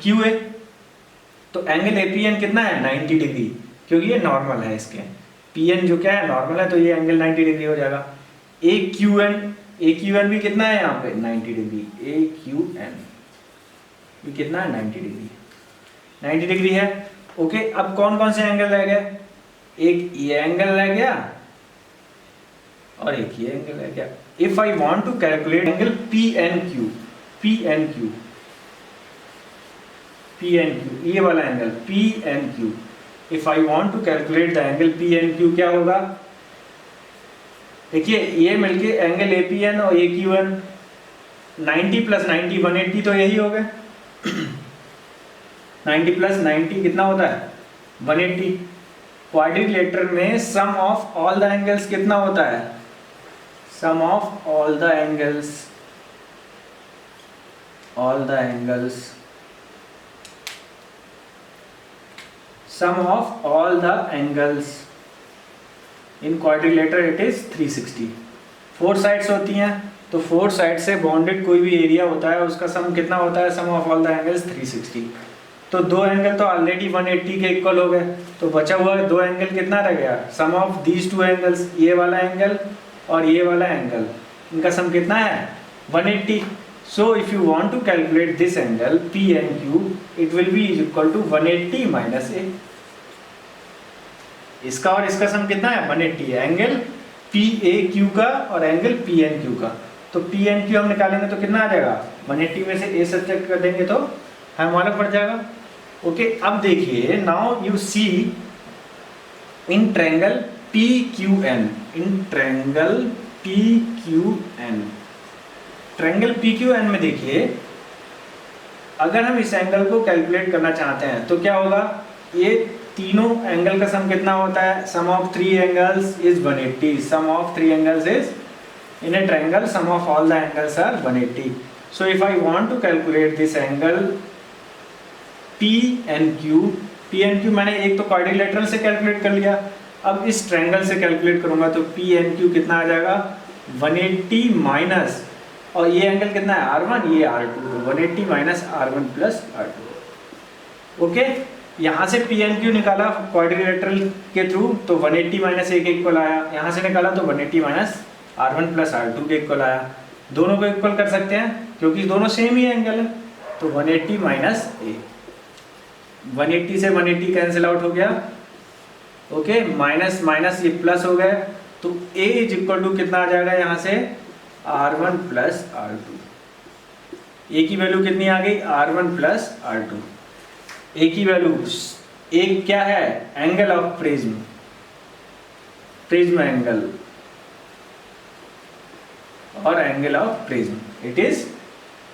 A: QA. तो एंगल एपीएन कितना है 90 डिग्री, क्योंकि ये नॉर्मल है इसके। पीएन जो क्या है नॉर्मल है, तो ये एंगल 90 डिग्री हो जाएगा। ए क्यू एन भी कितना है यहाँ पे 90 डिग्री, ए क्यू एन भी कितना है 90 डिग्री, 90 डिग्री है। ओके, अब कौन कौन से एंगल रह गए, एक ये एंगल रह गया और एक ये एंगल रह गया। If I want to calculate angle P N Q, P N Q, P N Q, ये वाला angle P N Q, if I want to calculate the angle P N Q, क्या होगा, देखिए ये मिलके एंगल ए पी एन और ए Q N, 90 plus 90 180, तो यही हो गए 90 प्लस 90 कितना होता है 180। क्वाड्रिलेटरल में sum of all the angles कितना होता है, sum of all the angles, all the angles, sum of all the angles in quadrilateral it is 360। 4 sides होती हैं, तो 4 साइड से बॉन्डेड कोई भी एरिया होता है उसका सम कितना होता है, sum of all the angles 360। तो दो एंगल तो ऑलरेडी 180 के इक्वल हो गए, तो बचा हुआ दो एंगल कितना रह गया, सम ऑफ दीज टू एंगल्स, ये वाला एंगल और ये वाला एंगल, इनका सम कितना है 180। So if you want to calculate this angle PNQ, it will be equal to 180 minus A। इसका और इसका सम कितना है 180 है, एंगल PAQ का और एंगल PNQ का। तो PNQ हम निकालेंगे तो कितना आ जाएगा 180 में से A सब्ट्रैक्ट कर देंगे तो हमें मालूम पड़ जाएगा। ओके, अब देखिए now you see in triangle PQN, in triangle PQN, triangle PQN में देखिए अगर हम इस एंगल को कैलकुलेट करना चाहते हैं तो क्या होगा, ये तीनों एंगल का सम कितना होता है, sum of 3 angles is 180, sum of 3 angles is in a triangle sum of all the angles are 180। So if I want to calculate this angle PNQ मैंने एक तो क्वाड्रिलेटरल से कैलकुलेट कर लिया, अब इस ट्रायंगल से कैलकुलेट करूंगा तो PNQ कितना आ जाएगा 180 माइनस, और ये एंगल कितना है R1, ये R2, 180 minus R1 plus R2। Okay, यहाँ से PNQ निकाला क्वाड्रिलेटरल के थ्रू तो 180 माइनस ए के इक्वल आया, यहाँ से निकाला तो 180 माइनस R1 प्लस R2 के इक्वल आया। दोनों को इक्वल कर सकते हैं क्योंकि दोनों सेम ही एंगल है, तो 180 माइनस ए, 180 से 180 कैंसिल आउट हो गया। ओके, माइनस माइनस ये प्लस हो गए, तो ए इज इक्वल टू कितना आ जाएगा यहाँ से R1 प्लस R2। ए की वैल्यू कितनी आ गई R1 प्लस R2। ए की वैल्यू, एक क्या है angle of prism, prism angle और angle of prism, it is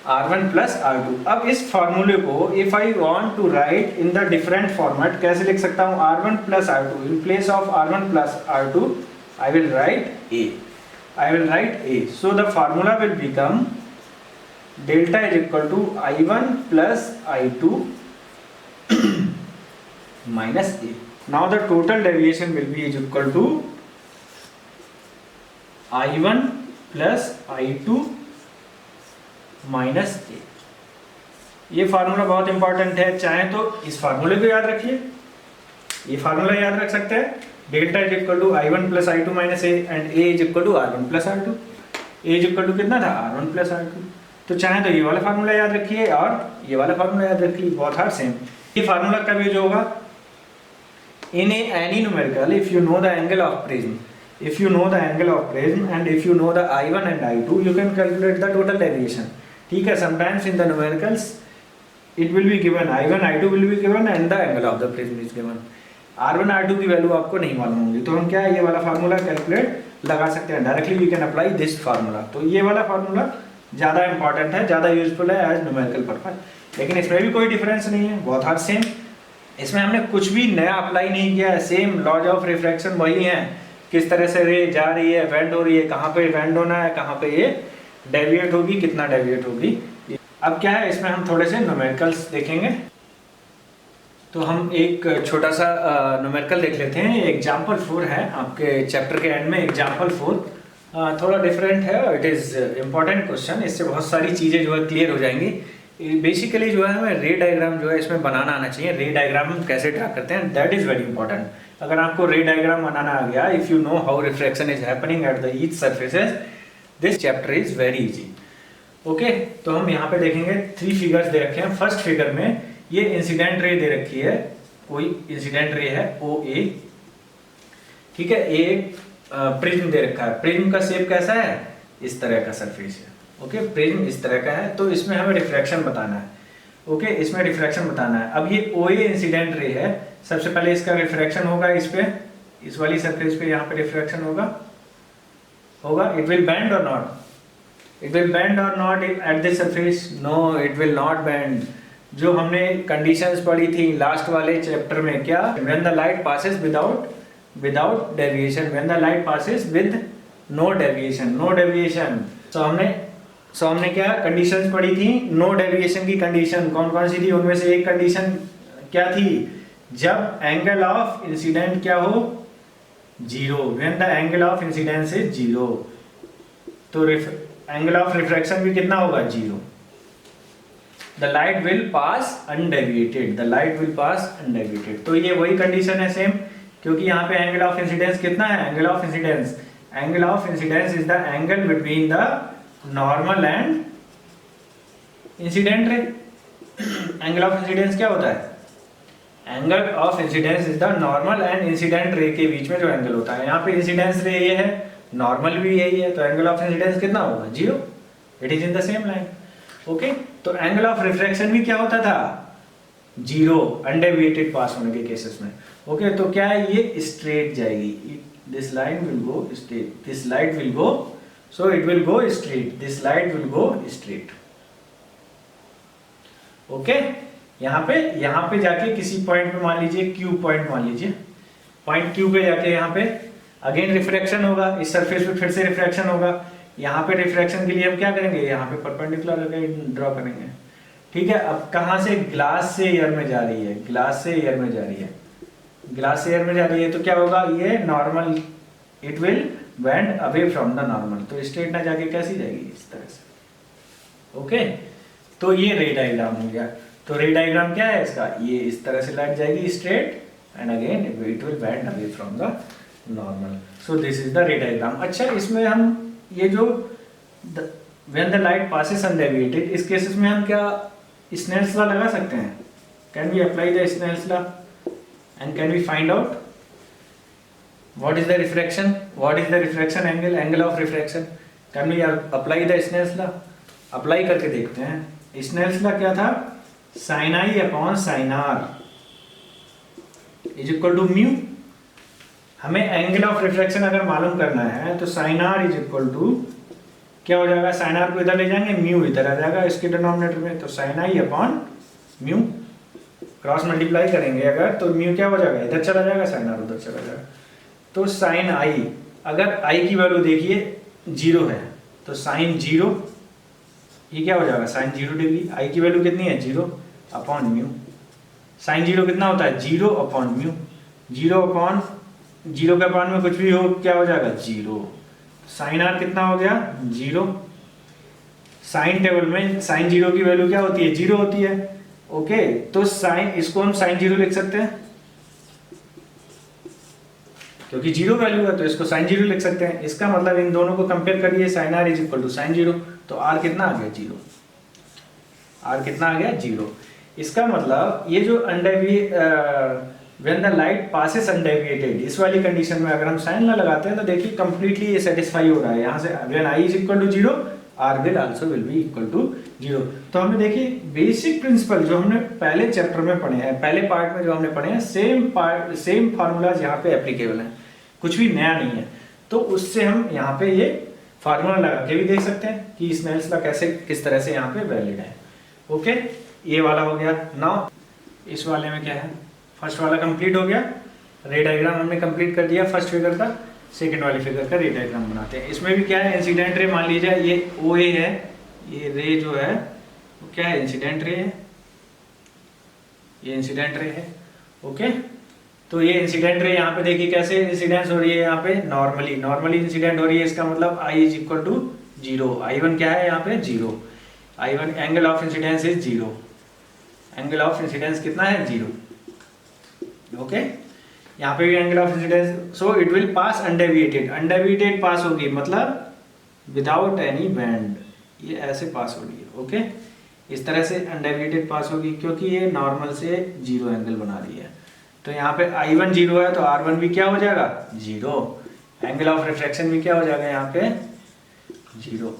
A: R1 plus R2। अब इस फार्मूले को if I want to write in the different format कैसे लिख सकता हूँ? R1 plus R2 in place of R1 plus R2 I will write A। So the formula will become delta is equal to I1 plus I2 minus A। Now the total deviation will be is equal to I1 plus I2 minus A। ये formula बहुत important है, चाहे तो इस फार्मूले को याद रखिए, ये फार्मूला याद रख सकते हैं, delta is equal to I1 plus I2 minus A and A is equal to R1 plus R2। A is equal to कितना था? R1 plus R2। तो चाहे तो ये वाला फार्मूला याद रखिए और ये वाला फार्मूला याद रखिए, बहुत हार्ड सेम। ये फार्मूला कब यूज होगा? In any numerical, if you know the angle of prism, and if you know the I1 and I2, you can calculate the total deviation। ठीक है, sometimes in the numericals it will be given I1 I2 will be given and the angle of the prism is given। R1 R2 की value आपको नहीं मालूम होगी, तो हम क्या ये वाला फार्मूला कैलकुलेट लगा सकते हैं directly. We can apply this formula. तो ये वाला फार्मूला ज़्यादा इंपॉर्टेंट है, ज़्यादा यूजफुल है एज न्यूमेरिकल पर्पज। लेकिन इसमें भी कोई डिफरेंस नहीं है, बहुत हार्ड सेम। इसमें हमने कुछ भी नया अप्लाई नहीं किया है, सेम लॉज ऑफ रिफ्रैक्शन वही है। किस तरह से रे जा रही है, बेंड हो रही है, कहाँ पे बेंड होना है, कहाँ पे ये डेविएट होगी, कितना डेविएट होगी। अब क्या है, इसमें हम थोड़े से न्यूमेरिकल्स देखेंगे। तो हम एक छोटा सा न्यूमेरिकल देख लेते हैं। एग्जाम्पल 4 है आपके चैप्टर के एंड में। एग्जाम्पल 4 थोड़ा डिफरेंट है, इट इज़ इम्पॉर्टेंट क्वेश्चन। इससे बहुत सारी चीज़ें जो है क्लियर हो जाएंगी। बेसिकली जो है हमें रे डायग्राम जो है इसमें बनाना आना चाहिए। रे डायग्राम हम कैसे ड्रा करते हैं, दैट इज़ वेरी इंपॉर्टेंट। अगर आपको रे डायग्राम बनाना आ गया, if you know how refraction is happening at the each surfaces, this chapter is very easy. Okay, तो हम यहाँ पे देखेंगे 3 फिगर्स दे रखे हैं। फर्स्ट फिगर में ये इंसिडेंट रे दे रखी है, कोई इंसिडेंट रे है OA। ठीक है, एक प्रिज्म दे रखा है। प्रिज्म का शेप कैसा है? इस तरह का सरफेस है। ओके, प्रिज्म इस तरह का है, तो इसमें हमें रिफ्रैक्शन बताना है। ओके, इसमें रिफ्रैक्शन बताना है। अब ये OA इंसिडेंट रे है, सबसे पहले इसका रिफ्रैक्शन होगा इस पे, इस वाली सरफेस पे यहाँ पे रिफ्रैक्शन होगा। It will bend or not? It will bend or not at this surface? No, it will not bend. जो हमने कंडीशंस पढ़ी थी लास्ट वाले चैप्टर में, क्या? When the light passes without deviation, when the light passes with no deviation. So हमने क्या conditions पढ़ी थी? नो डेविएशन की कंडीशन कौन कौन सी थी? उनमें से एक कंडीशन क्या थी? जब एंगल ऑफ इंसिडेंट क्या हो? 0। When the angle of incidence is 0, तो एंगल ऑफ रिफ्रैक्शन भी कितना होगा? 0। The light will pass undeviated, तो ये वही कंडीशन है सेम, क्योंकि यहाँ पे एंगल ऑफ इंसिडेंस कितना है? Angle of incidence is the angle between the normal and incident ray. Angle of incidence क्या होता है? Angle of incidence is the normal and incident ray के बीच में जो एंगल होता है। यहाँ पे इंसिडेंस रे ये है, नॉर्मल भी यही है, तो एंगल ऑफ इंसिडेंस कितना होगा? 0। It is in the same line. Okay, तो एंगल ऑफ रिफ्रैक्शन भी क्या होता था? 0, अनडेविएटेड पास होने के केसेस में। ओके, तो क्या है, ये स्ट्रेट जाएगी। This line will go straight, this light will go, so it will go straight, this light will go straight। Okay, यहाँ पे जाके किसी पॉइंट पे मान लीजिए Q पॉइंट, मान लीजिए पॉइंट Q पे जाके यहाँ पे अगेन रिफ्रैक्शन होगा, इस सरफेस पे फिर से रिफ्रैक्शन होगा। यहाँ पे रिफ्रैक्शन के लिए हम क्या करेंगे? यहाँ पे परपेंडिकुलर ड्रॉ करेंगे। ठीक है, अब कहाँ से? ग्लास से एयर में जा रही है, ग्लास से एयर में जा रही है, तो क्या होगा? ये normal, it will bend away from the normal, तो स्ट्रेट ना जाके कैसी जाएगी? इस तरह से। ओके, तो ये रे डायग्राम हो गया। तो रे डायग्राम क्या है इसका? ये इस तरह से लाइट जाएगी straight and again it will bend away from the normal. So this is the ray diagram. अच्छा, इसमें हम ये जो when the light passes undeviated, इस केसेस में हम क्या स्नेल्स लॉ लगा सकते हैं? Can we apply the Snell's law and can we find out what is the refraction angle of refraction? Can we apply the Snell's law? Apply करके देखते हैं। Snell's law क्या था? sin I upon sin R is equal to mu. हमें angle of refraction अगर मालूम करना है तो sin R is equal to क्या हो जाएगा, साइन आर को इधर ले जाएंगे, म्यू इधर आ जाएगा इसके डिनोमिनेटर में, तो sign I upon mu, cross multiply करेंगे अगर तो म्यू क्या हो जाएगा, इधर चला जाएगा, साइन आर उधर चला जाएगा। तो साइन आई, अगर आई की वैल्यू देखिए 0 है तो साइन 0 ये क्या हो जाएगा, साइन 0 डिग्री। आई की वैल्यू कितनी है, 0 अपॉन म्यू। साइन 0 कितना होता है, 0 अपॉन म्यू। 0 अपॉन 0 के अपॉन में कुछ भी हो क्या हो जाएगा, 0। साइन आर कितना हो गया, 0। साइन टेबल में साइन 0 की वैल्यू क्या होती है, 0 होती है। ओके, तो साइन, इसको हम साइन 0 लिख सकते हैं क्योंकि 0 वैल्यू है तो इसको साइन 0 लिख सकते हैं। इसका मतलब इन दोनों को कंपेयर करिए, sine R is equal to sine 0, तो आर कितना आ गया, 0। आर कितना आ गया, 0। इसका मतलब ये जो when the light passes undeviated, इस वाली कंडीशन में अगर हम साइन ना लगाते हैं तो देखिए कंप्लीटली ये सेटिस्फाई हो रहा है। यहाँ से when I is equal to 0 R will also will be equal to 0। तो हमने देखिए बेसिक प्रिंसिपल जो हमने पहले चैप्टर में पढ़े हैं, पहले पार्ट में जो हमने पढ़े हैं, सेम फार्मूलाज यहाँ पे एप्लीकेबल हैं, कुछ भी नया नहीं है। तो उससे हम यहाँ पे ये फार्मूला लगा के भी देख सकते हैं कि स्नेल्स लॉ कैसे किस तरह से यहाँ पे वैलिड है। ओके, ये वाला हो गया। नाउ इस वाले में क्या है, फर्स्ट वाला कंप्लीट हो गया, रे डायग्राम हमने कंप्लीट कर दिया फर्स्ट फिगर का। सेकंड वाली फिगर का रे डायग्राम बनाते हैं। इसमें भी क्या है, इंसिडेंट रे मान लीजिए ये ओ ए है, ये रे जो है वो क्या है, इंसिडेंट रे है, ये इंसिडेंट रे है। ओके, तो ये इंसिडेंट रे यहाँ पे देखिए कैसे इंसिडेंस हो रही है, यहाँ पे नॉर्मली इंसिडेंट हो रही है। इसका मतलब आई इज इक्वल टू 0। I1 क्या है यहाँ पे, 0। I1 angle of incidence is 0, angle of incidence कितना है, 0। ओके, यहाँ पे भी angle of incidence, so it will pass undeviated, undeviated pass होगी मतलब विदाउट एनी बेंड, ये ऐसे पास हो रही है। ओके, इस तरह से अनडेविएटेड पास होगी क्योंकि ये नॉर्मल से 0 एंगल बना रही है। तो यहाँ पे I1 0 है तो R1 भी क्या हो जाएगा, 0। एंगल ऑफ रिफ्रैक्शन भी क्या हो जाएगा यहाँ पे, 0।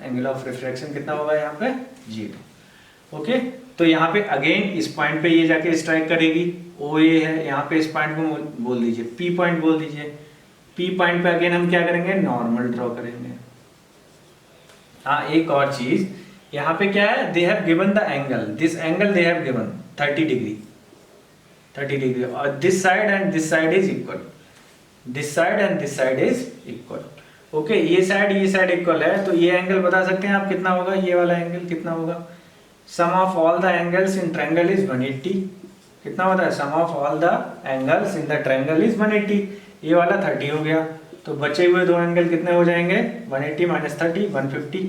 A: एंगल ऑफ रिफ्रैक्शन कितना होगा यहाँ पे, 0। ओके, तो यहाँ पे अगेन इस पॉइंट पे ये जाके स्ट्राइक करेगी, ओ ए है, यहाँ पे इस पॉइंट को बोल दीजिए पी पॉइंट बोल दीजिए। पी पॉइंट पे अगेन हम क्या करेंगे, नॉर्मल ड्रॉ करेंगे। हाँ, एक और चीज यहाँ पे क्या है, they have given the angle, this angle they have given 30 degree, और this side and this side is equal, this side and this side is equal. Okay, ये साइड इक्वल है, तो ये एंगल बता सकते हैं आप कितना होगा, ये वाला एंगल कितना होगा। Sum of all the angles in triangle is 180। कितना होता है, sum of all the angles in the triangle is 180। ये वाला 30 हो गया, तो बचे हुए दो एंगल कितने हो जाएंगे, 180 माइनस 30 150।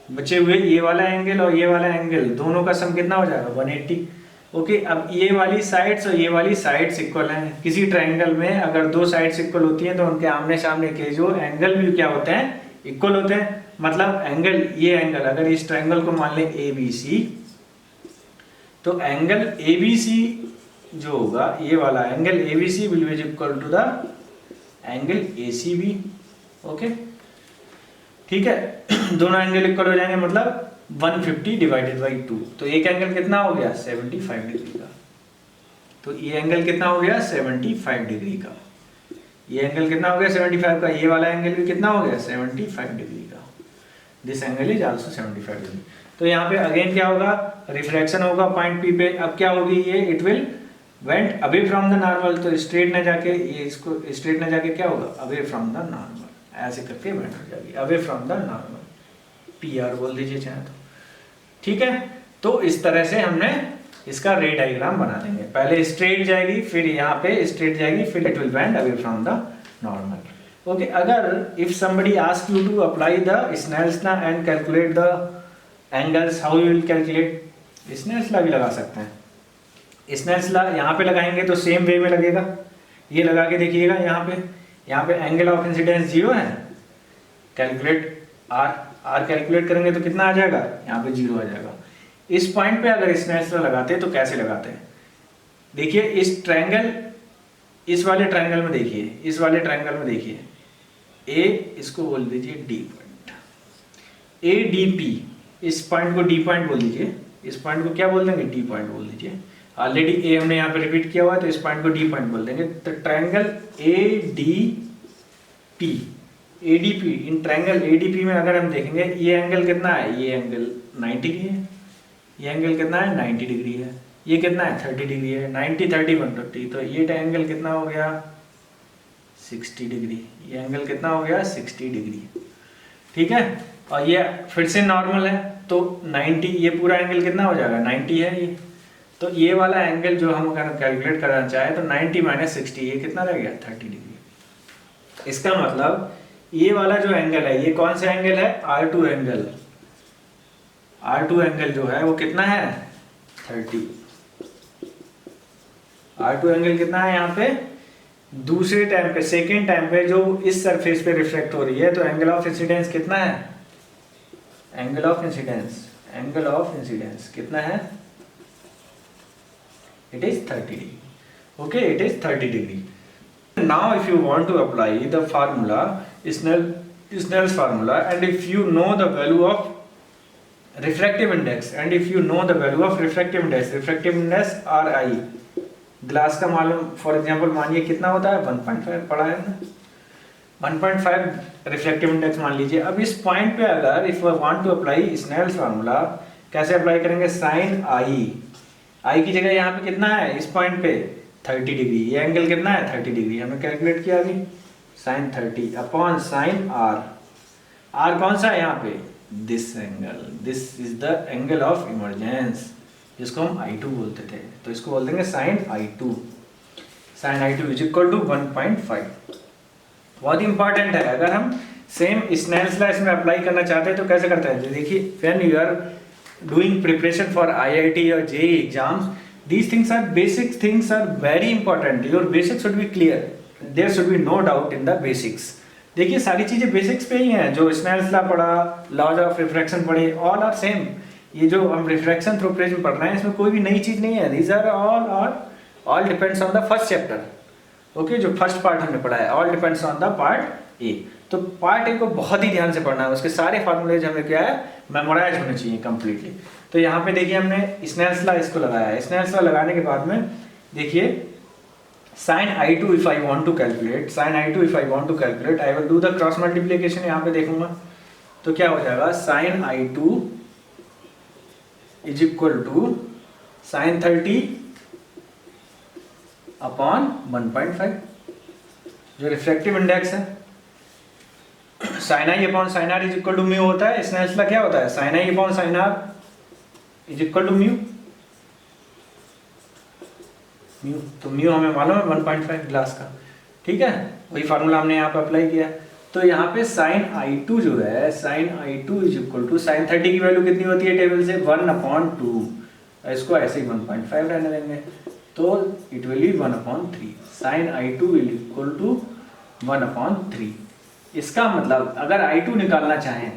A: बचे हुए ये वाला एंगल और ये वाला एंगल दोनों का सम कितना हो जाएगा, 180। ओके, अब ये वाली साइड्स और ये वाली साइड्स इक्वल हैं। किसी ट्रायंगल में अगर दो साइड्स इक्वल होती हैं तो उनके आमने सामने के जो एंगल भी क्या होते हैं, इक्वल होते हैं। मतलब एंगल, ये एंगल अगर इस ट्रायंगल को मान लें ABC, तो एंगल ABC जो होगा, ये वाला angle ABC will be equal to the angle ACB। Okay, ठीक है, दोनों एंगल इक्वल हो जाएंगे, मतलब 150 डिवाइडेड बाई 2। तो एक एंगल कितना हो गया, 75 डिग्री का। तो ये एंगल कितना हो गया, 75 डिग्री का। ये एंगल कितना हो गया, 75 का। ये वाला एंगल भी कितना हो गया, 75 डिग्री का। This angle is also 75 degree. तो यहाँ पे अगेन क्या होगा, रिफ्रैक्शन होगा पॉइंट पी पे। अब क्या होगी ये, it will went away from the normal, तो स्ट्रेट न जाके, ये इसको स्ट्रेट न जाके क्या होगा, अवे फ्रॉम द नॉर्मल, ऐसे करके वेंट हो जाएगी away from the normal, PR बोल दीजिए चाहे तो। ठीक है, तो इस तरह से हमने इसका रे डायग्राम बना देंगे। पहले स्ट्रेट जाएगी, फिर यहाँ पे स्ट्रेट जाएगी, फिर it will bend away from the normal. Okay, अगर if somebody ask you to apply the Snell's law and calculate the angles, how you will calculate? Snell's law भी लगा सकते हैं। Snell's law यहाँ पे लगाएंगे तो सेम वे में लगेगा। ये लगा के देखिएगा, यहाँ पे एंगल ऑफ इंसिडेंस 0 है, कैलकुलेट R कैलकुलेट करेंगे तो कितना आ जाएगा, यहाँ पे 0 आ जाएगा। इस पॉइंट पे अगर Snell's law लगाते हैं तो कैसे लगाते हैं, देखिए इस ट्रायंगल, इस वाले ट्रायंगल में देखिए, इस वाले ट्रायंगल में देखिए, A इसको बोल दीजिए D पॉइंट, ADP, इस पॉइंट को D पॉइंट बोल दीजिए, इस पॉइंट को क्या बोल देंगे, D पॉइंट बोल दीजिए। ऑलरेडी A हमने यहाँ पे रिपीट किया हुआ है तो इस पॉइंट को D पॉइंट बोल देंगे। तो triangle ADP P, ADP in triangle ADP में अगर हम देखेंगे ये एंगल कितना है, ये एंगल 90 डिग्री है, ये एंगल कितना है 90 डिग्री है, ये कितना है 30 डिग्री है, 90 30 120, तो ये एंगल कितना हो गया 60 डिग्री, ये एंगल कितना हो गया 60 डिग्री, ठीक है। और ये फिर से नॉर्मल है तो 90, ये पूरा एंगल कितना हो जाएगा 90 है ये, तो ये वाला एंगल जो हम अगर कैलकुलेट करना चाहे तो 90 माइनस 60 ये कितना रह गया 30 डिग्री। इसका मतलब ये वाला जो एंगल है ये कौन सा एंगल है, R2 एंगल, R2 एंगल जो है वो कितना है 30, R2 एंगल कितना है यहाँ पे, दूसरे टाइम पे सेकेंड टाइम पे जो इस सरफेस पे रिफ्लेक्ट हो रही है, तो एंगल ऑफ इंसिडेंस कितना है, angle of incidence, angle of incidence कितना है, it is 30 degree, okay, it is 30 degree. Now if you want to apply the formula, Snell's formula, and if you know the value of refractive index, and if you know the value of refractive index RI, glass का मालूम for example मानिए कितना होता है 1.5 पढ़ा है ना, 1.5 reflective index मान लीजिए। अब इस पॉइंट पे अगर if I want to apply Snell's formula, कैसे अप्लाई करेंगे, साइन आई की जगह यहाँ पे कितना है इस पॉइंट पे 30 डिग्री, ये एंगल कितना है 30 डिग्री, हमने कैलकुलेट किया अभी, साइन 30 अपॉन साइन आर कौन सा है यहाँ पे, this angle, this is the angle of emergence जिसको हम I2 बोलते थे, तो इसको बोल देंगे sine I2, sine I2 is equal to 1.5। बहुत इंपॉर्टेंट है, अगर हम सेम स्नेल्स लॉ इसमें अप्लाई करना चाहते हैं तो कैसे करते हैं, देखिए when you are doing preparation for IIT और JEE exams, these things are very important, your basics should be clear, there should be no doubt in the basics। देखिए सारी चीजें बेसिक्स पे ही हैं, जो स्नेल्स लॉ पढ़ा, लॉज ऑफ रिफ्रैक्शन पढ़े, all are same. ये जो हम रिफ्रैक्शन थ्रू प्रिज्म पढ़ रहे हैं इसमें कोई भी नई चीज नहीं है, these are all depends on the first chapter, okay, जो फर्स्ट पार्ट हमने पढ़ा है, all depends on the part A. तो पार्ट ए को बहुत ही ध्यान से पढ़ना है, उसके सारे फार्मूलेज हमें क्या है मेमोराइज होने चाहिए कंप्लीटली। तो यहाँ पे देखिए हमने स्नेल्स लॉ इसको लगाया है, स्नेल्स लॉ लगाने के बाद में देखिए sine I2 if I want to calculate, sine I2 if I want to calculate, I will do the cross multiplication, यहाँ पे देखूंगा तो क्या हो जाएगा, sine I2 is equal to sine 30 upon 1.5, जो रिफ्रैक्टिव इंडेक्स है, sine I upon sine R is equal to mu होता है। स्नेल्स लॉ क्या होता है, sine I upon sine R is equal to mu, तो म्यू हमें मालूम है 1.5 ग्लास का, ठीक है, वही फार्मूला हमने यहाँ पे अप्लाई किया। तो यहाँ पे साइन I2 जो है, sine I2 is equal to sine 30 की वैल्यू कितनी होती है टेबल से 1/2, इसको ऐसे ही 1.5 रहने देंगे, तो it will be 1/3, sine I2 will equal to 1/3। इसका मतलब अगर I2 निकालना चाहें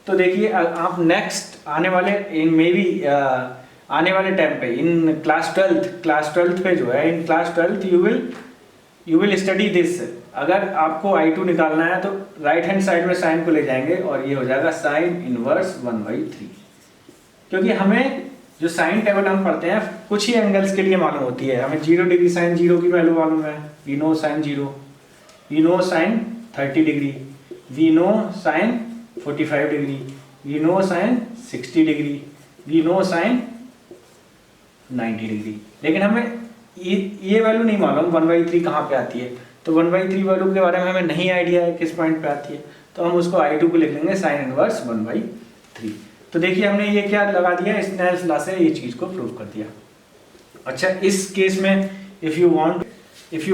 A: तो देखिए आप नेक्स्ट आने वाले इन मे बी आने वाले टाइम पे इन क्लास 12th पे जो है, in class 12th you will study this. अगर आपको I2 निकालना है तो राइट हैंड साइड में साइन को ले जाएंगे और ये हो जाएगा साइन इनवर्स 1/3, क्योंकि हमें जो साइन टेबल हम पढ़ते हैं कुछ ही एंगल्स के लिए मालूम होती है, हमें 0 डिग्री साइन 0 की वैल्यू मालूम है, we know sine 0, we know sine 30 degree, we know sine 45 degree, we know sine 60 degree, we know sine 90 degree, लेकिन हमें ये वैल्यू नहीं मालूम 1/3 कहाँ पे आती है, तो 1/3 वैल्यू के बारे में हमें नहीं आइडिया है किस पॉइंट पे आती है, तो हम उसको I2 को लिख लेंगे साइन इनवर्स 1/3। तो देखिए हमने ये क्या लगा दिया, स्नेल्स लॉ से ये चीज को प्रूव कर दिया। अच्छा, इस केस में if you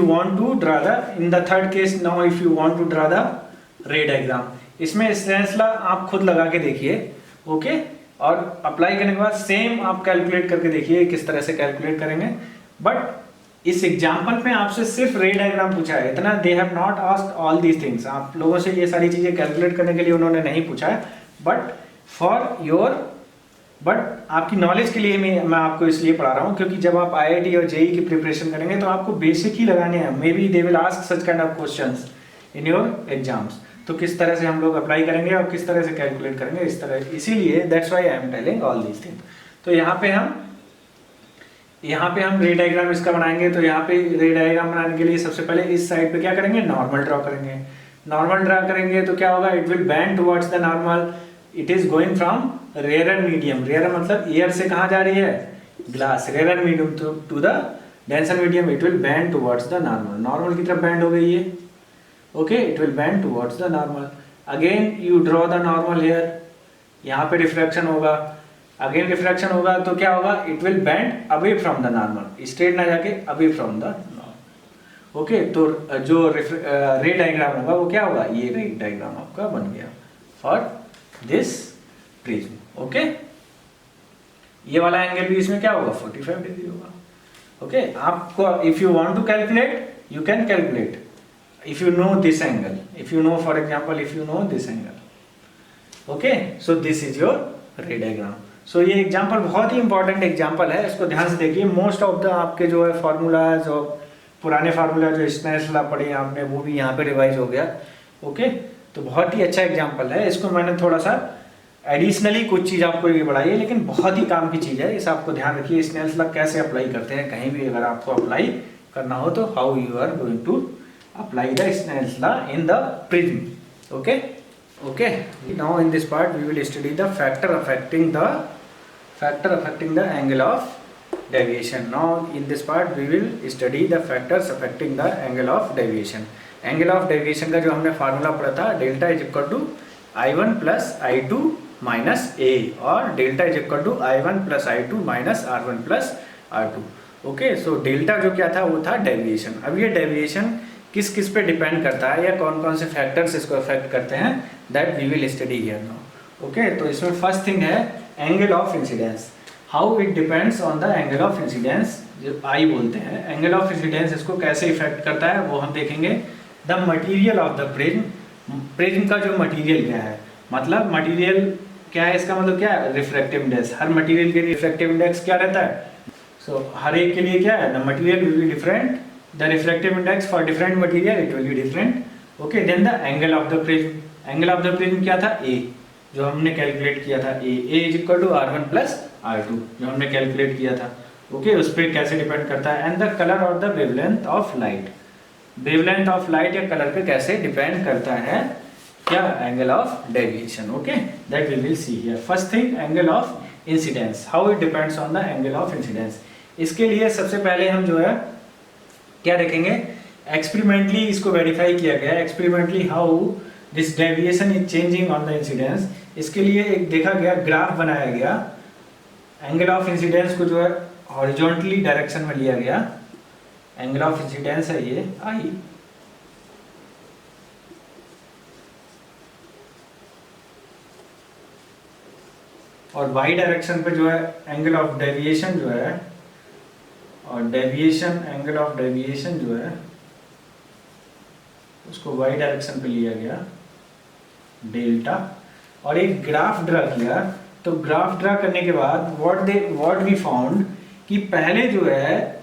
A: want to draw the in the third case, now if you want to draw the ray diagram, इसमें स्नेल्स लॉ आप खुद लगा के देखिए, ओके, और अप्लाई करने के बाद सेम आप कैलकुलेट करके देखिए किस तरह से कैलकुलेट करेंगे। बट इस एग्जाम्पल में आपसे सिर्फ रे डायग्राम पूछा है, इतना they have not asked all these things, आप लोगों से ये सारी चीजें कैलकुलेट करने के लिए उन्होंने नहीं पूछा है, बट आपकी नॉलेज के लिए मैं आपको इसलिए पढ़ा रहा हूँ क्योंकि जब आप IIT और JEE की प्रिपरेशन करेंगे तो आपको बेसिक ही लगाने हैं, may be they will ask such kind of questions in your exams, तो किस तरह से हम लोग अप्लाई करेंगे और किस तरह से कैलकुलेट करेंगे इस तरह, इसीलिए that's why I am telling all these things. तो यहाँ पे हम रे डायग्राम इसका बनाएंगे, तो यहाँ पे रे डायग्राम बनाने के लिए सबसे पहले इस साइड पे क्या करेंगे, नॉर्मल ड्रॉ करेंगे, नॉर्मल ड्रा करेंगे तो क्या होगा, it will bend towards the normal, it is going from rare medium, rare मतलब एयर से कहाँ जा रही है, glass, rare medium to the denser medium, it will bend towards the normal, normal की तरफ बेंड हो गई है, okay, it will bend towards the normal. Again you draw the normal here, यहाँ पे रिफ्रैक्शन होगा, अगेन रिफ्रैक्शन होगा तो क्या होगा, it will bend away from the normal, straight ना जाके away from the normal, okay. तो जो रे डायग्राम होगा वो क्या होगा, ये रे डायग्राम आपका बन गया फॉर दिस प्रिज्म, ओके। ये वाला एंगल भी इसमें क्या होगा, 45 डिग्री होगा, ओके। आपको if you want to calculate you can calculate if you know this angle, if you know, for example, if you know this angle, okay, so this is your ray diagram। so ये example बहुत ही important example है, इसको ध्यान से देखिए। Most of the आपके जो है फार्मूलाज और पुराने फार्मूला जो स्नेल्स लॉ पढ़े आपने वो भी यहाँ पे रिवाइज हो गया, ओके। तो बहुत ही अच्छा एग्जांपल है, इसको मैंने थोड़ा सा एडिशनली कुछ चीज़ आपको ये बढ़ाई है, लेकिन बहुत ही काम की चीज़ है, इस आपको ध्यान रखिए। स्नेल्स लॉ कैसे अप्लाई करते हैं कहीं भी अगर आपको अप्लाई करना हो तो how you are going to apply the Snell's law in the prism, okay, okay। now in this part we will study the factor affecting the angle of deviation। now in this part we will study the factors affecting the angle of deviation। angle of deviation का जो हमने formula पढ़ा था, delta is equal to I1 plus I2 minus A, और delta is equal to I1 plus I2 minus R1 plus R2, okay. So delta जो क्या था वो था डेविएशन। अब ये डेविएशन किस किस पे डिपेंड करता है या कौन कौन से फैक्टर्स इसको अफेक्ट करते हैं, that we will study here now, okay. तो इसमें फर्स्ट थिंग है angle of incidence, how it depends on the angle of incidence, जो आई बोलते हैं। एंगल ऑफ इंसिडेंस इसको कैसे इफेक्ट करता है वो हम देखेंगे। The material of the prism, prism का जो मटीरियल क्या है, मतलब मटीरियल क्या है, इसका मतलब क्या है, रिफ्रैक्टिव इंडेक्स। हर मटीरियल के लिए रिफ्रैक्टिव इंडेक्स क्या रहता है, सो हर एक के लिए क्या है, the material will be different, the refractive index for different material it will be different, okay। then the angle of the prism, angle of the prism क्या था, a, जो हमने कैलकुलेट किया था, a is equal to R1 plus R2 जो हमने calculate किया था, okay। उस पर कैसे डिपेंड करता है, and the color or the wavelength of light, wavelength of light या कलर पे कैसे डिपेंड करता है क्या, angle of deviation, okay। that we will see here। first thing angle of incidence, how it depends on the angle of incidence। इसके लिए सबसे पहले हम जो है क्या देखेंगे, एक्सपेरिमेंटली इसको वेरीफाई किया गया, experimentally how this deviation is changing on the incidence. इसके लिए एक देखा गया, ग्राफ बनाया गया, एंगल ऑफ इंसिडेंस को जो है हॉरिजॉन्टली डायरेक्शन में लिया गया, एंगल ऑफ इंसिडेंस है ये आई, और वाई डायरेक्शन पे जो है एंगल ऑफ डेविएशन जो है, और डेविएशन, एंगल ऑफ डेविएशन जो है उसको वाई डायरेक्शन पे लिया गया डेल्टा, और एक ग्राफ ड्रा किया। तो ग्राफ ड्रा करने के बाद व्हाट वी फाउंड कि पहले जो है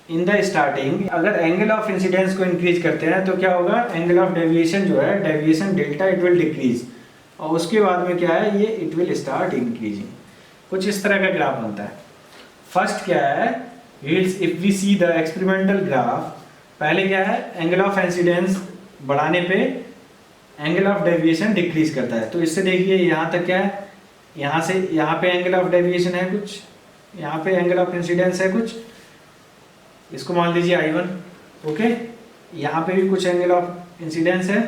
A: इन द स्टार्टिंग अगर एंगल ऑफ इंसिडेंस को इंक्रीज करते हैं तो क्या होगा, एंगल ऑफ डेविएशन जो है, deviation delta, it will decrease, और उसके बाद में क्या है, ये इट विल स्टार्ट इंक्रीजिंग। कुछ इस तरह का ग्राफ बनता है। फर्स्ट क्या है, if we see the experimental graph, पहले क्या है, एंगल ऑफ इंसिडेंस बढ़ाने पे एंगल ऑफ डेविएशन डिक्रीज करता है। तो इससे देखिए यहाँ तक क्या है, यहाँ से यहाँ पे एंगल ऑफ डेविएशन है कुछ, यहाँ पे एंगल ऑफ इंसिडेंस है कुछ, इसको मान लीजिए I1, ओके। यहाँ पे भी कुछ एंगल ऑफ इंसिडेंस है,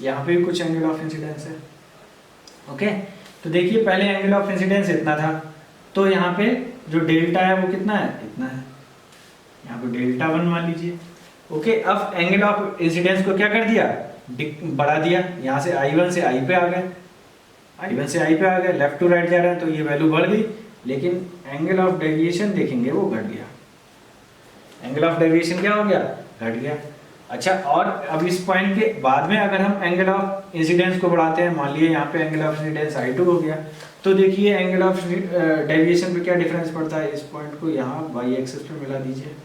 A: यहाँ पे भी कुछ एंगल ऑफ इंसिडेंस है, ओके। तो देखिए पहले एंगल ऑफ इंसिडेंस इतना था, तो यहाँ पे जो डेल्टा है वो कितना है, इतना है, यहाँ पे डेल्टा 1 मान लीजिए, ओके। अब एंगल ऑफ इंसिडेंस को क्या कर दिया, बढ़ा दिया, यहाँ से I1 से I पे आ गए, I1 से I पे आ गए, लेफ्ट टू राइट जा रहे हैं तो ये वैल्यू बढ़ गई, लेकिन एंगल ऑफ डेविएशन देखेंगे वो घट गया, एंगल ऑफ डेविएशन क्या हो गया, घट गया। अच्छा, और अब इस पॉइंट के बाद में अगर हम एंगल ऑफ इंसिडेंस को बढ़ाते हैं, मान लीजिए यहाँ पे एंगल ऑफ इंसिडेंस I2 हो गया, तो देखिए एंगल ऑफ डेविएशन पे क्या डिफरेंस पड़ता है, इस पॉइंट को यहाँ वाई एक्सिस पे मिला दीजिए,